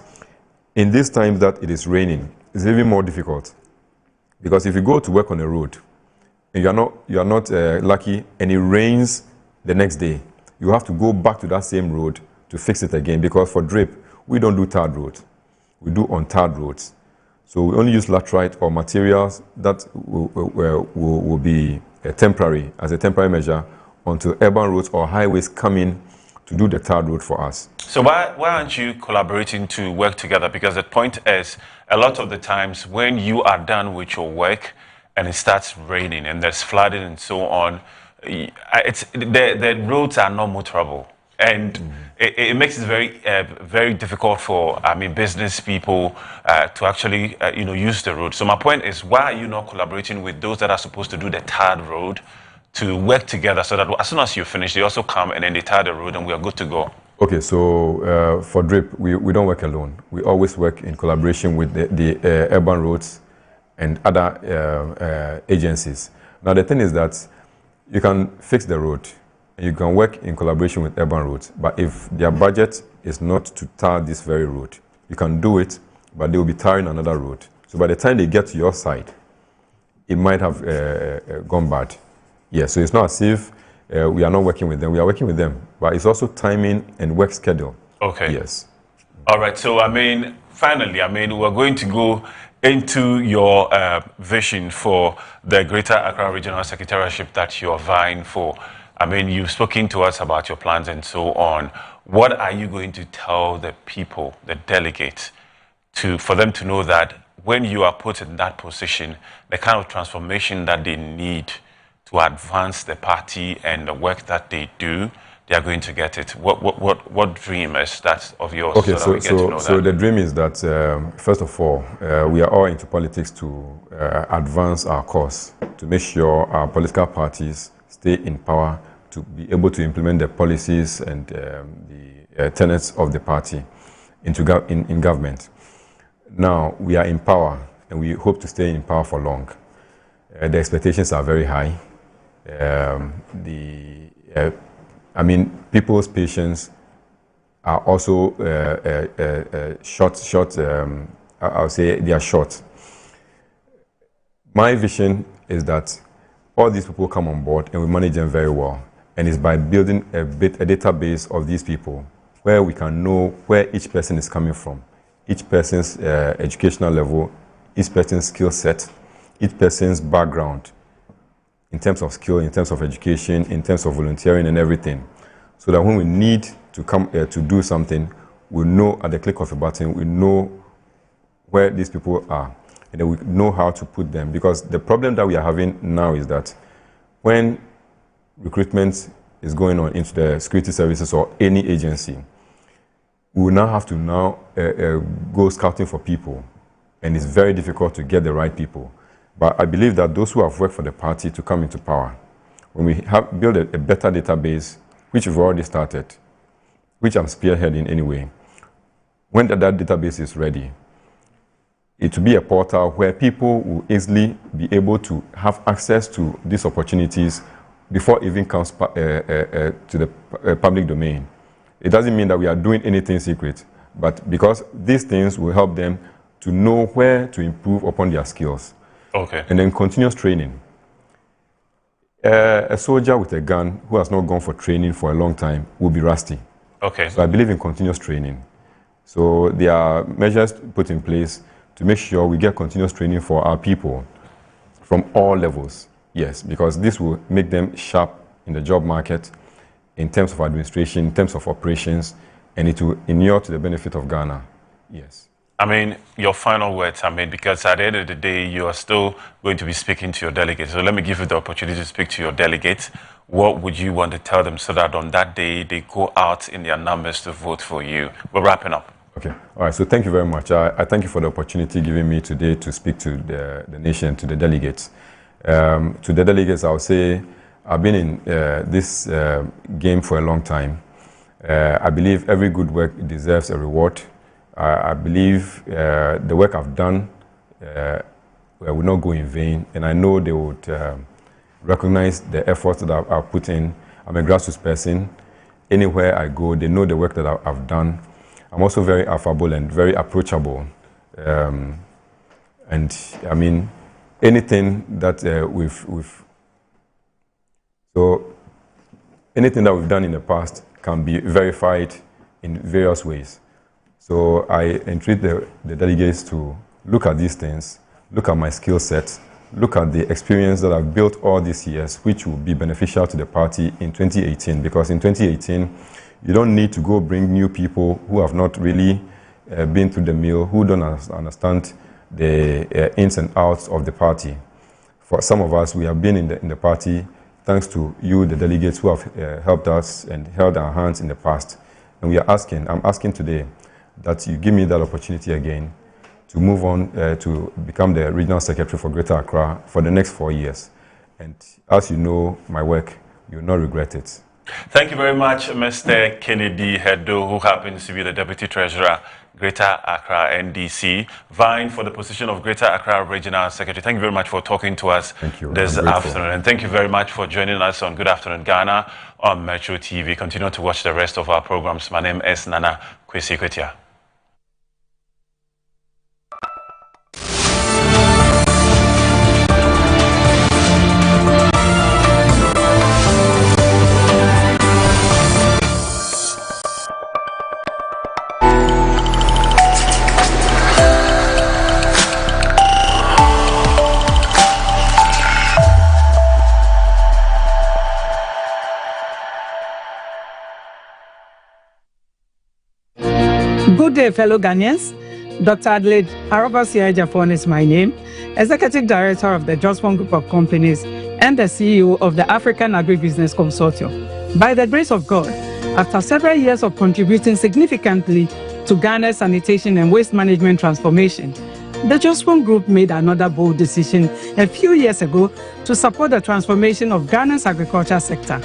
In these times that it is raining, it's even more difficult. Because if you go to work on a road and you are not lucky and it rains the next day, you have to go back to that same road to fix it again. Because for DRIP, we don't do tarred roads. We do untarred roads. So we only use laterite or materials that will be temporary, as a temporary measure, until urban roads or highways come in to do the tarred road for us. So why aren't you collaborating to work together? Because the point is, a lot of the times when you are done with your work and it starts raining and there's flooding and so on, the roads are not motorable. And it makes it very difficult for, business people to actually, use the road. So my point is, why are you not collaborating with those that are supposed to do the tarred road to work together so that as soon as you finish, they also come and then they tar the road and we are good to go? Okay, so for DRIP, we don't work alone. We always work in collaboration with the urban roads and other agencies. Now the thing is that you can fix the road, and you can work in collaboration with urban roads, but if their budget is not to tar this very road, you can do it, but they will be tarring another road. So by the time they get to your side, it might have gone bad. Yes, so it's not as if we are not working with them. We are working with them, but it's also timing and work schedule. Okay. Yes. All right. So, finally, we're going to go into your vision for the Greater Accra Regional Secretariatship that you are vying for. You've spoken to us about your plans and so on. What are you going to tell the people, the delegates, for them to know that when you are put in that position, the kind of transformation that they need to advance the party and the work that they do, they are going to get it? What dream is that of yours? Okay, so the dream is that, first of all, we are all into politics to advance our cause, to make sure our political parties stay in power, to be able to implement the policies and the tenets of the party in government. Now, we are in power, and we hope to stay in power for long. The expectations are very high. People's patience are also short. I'll say they are short. My vision is that all these people come on board and we manage them very well. And it's by building a database of these people where we can know where each person is coming from, each person's educational level, each person's skill set, each person's background in terms of skill, in terms of education, in terms of volunteering and everything. So that when we need to come to do something, we know at the click of a button, we know where these people are, and then we know how to put them. Because the problem that we are having now is that when recruitment is going on into the security services or any agency, we will now have to go scouting for people, and it's very difficult to get the right people. But I believe that those who have worked for the party to come into power, when we have built a better database, which we've already started, which I'm spearheading anyway, when that database is ready, it will be a portal where people will easily be able to have access to these opportunities before it even comes to the public domain. It doesn't mean that we are doing anything secret, but because these things will help them to know where to improve upon their skills. Okay. And then continuous training. A soldier with a gun who has not gone for training for a long time will be rusty. Okay. So I believe in continuous training. So there are measures put in place to make sure we get continuous training for our people from all levels. Yes, because this will make them sharp in the job market, in terms of administration, in terms of operations, and it will inure to the benefit of Ghana. Yes. I mean, your final words, because at the end of the day, you are still going to be speaking to your delegates. So let me give you the opportunity to speak to your delegates. What would you want to tell them so that on that day, they go out in their numbers to vote for you? We're wrapping up. Okay. All right. So thank you very much. I thank you for the opportunity given me today to speak to the nation, to the delegates. To the delegates, I'll say I've been in this game for a long time. I believe every good work deserves a reward. I believe the work I've done will not go in vain, and I know they would recognize the efforts that I've put in. I'm a grassroots person. Anywhere I go, they know the work that I've done. I'm also very affable and very approachable. And I mean, anything that anything that we've done in the past can be verified in various ways. So I entreat the delegates to look at these things, look at my skill set, look at the experience that I've built all these years, which will be beneficial to the party in 2018. Because in 2018, you don't need to go bring new people who have not really been through the mill, who don't understand the ins and outs of the party. For some of us, we have been in the party thanks to you, the delegates, who have helped us and held our hands in the past. And I'm asking today that you give me that opportunity again to move on to become the regional secretary for Greater Accra for the next 4 years. And as you know my work, you will not regret it. Thank you very mumuch, Mr. Kennedy Hedo, who happens to be the Deputy Treasurer, Greater Accra NDC, vying for the position of Greater Accra Regional Secretary. Thank you very much for talking to us this afternoon. And thank you very much for joining us on Good Afternoon Ghana on Metro TV. Continue to watch the rest of our programs. My name is Nana Kwesi Kwetia. Good day, fellow Ghanaians. Dr. Adelaide Arobase-Ejiafon is my name, Executive Director of the Jospon Group of Companies and the CEO of the African Agribusiness Consortium. By the grace of God, after several years of contributing significantly to Ghana's sanitation and waste management transformation, the Jospon Group made another bold decision a few years ago to support the transformation of Ghana's agriculture sector.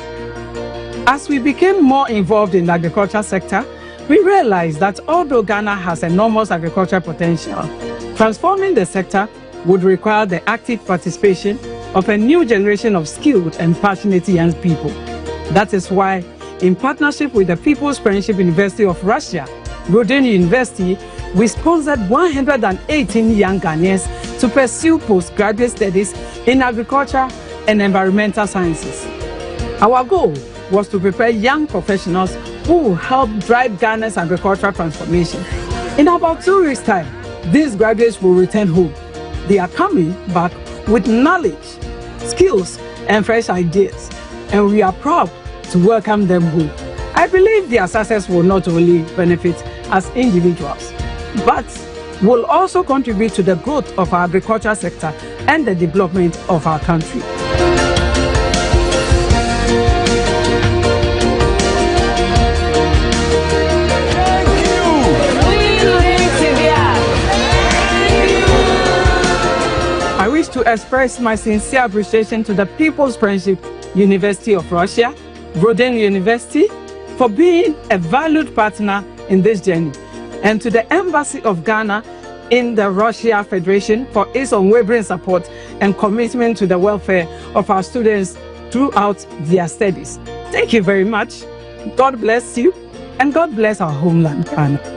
As we became more involved in the agriculture sector, we realized that although Ghana has enormous agricultural potential, transforming the sector would require the active participation of a new generation of skilled and passionate young people. That is why in partnership with the People's Friendship University of Russia, Rodin University, we sponsored 118 young Ghanaians to pursue postgraduate studies in agriculture and environmental sciences. Our goal was to prepare young professionals who will help drive Ghana's agricultural transformation. In about 2 weeks' time, these graduates will return home. They are coming back with knowledge, skills, and fresh ideas, and we are proud to welcome them home. I believe their success will not only benefit as individuals, but will also contribute to the growth of our agriculture sector and the development of our country. I wish to express my sincere appreciation to the People's Friendship University of Russia, Rodin University, for being a valued partner in this journey, and to the Embassy of Ghana in the Russia Federation for its unwavering support and commitment to the welfare of our students throughout their studies. Thank you very much. God bless you, and God bless our homeland, Ghana.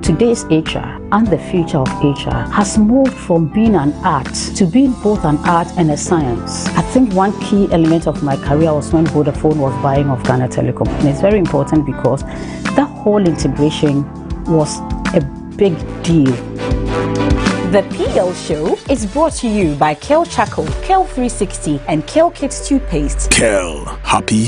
Today's HR and the future of HR has moved from being an art to being both an art and a science. I think one key element of my career was when Vodafone was buying of Ghana Telecom. And it's very important because that whole integration was a big deal. The PL Show is brought to you by Kel Charcoal, Kel 360 and Kel Kids Toothpaste. Kel, happy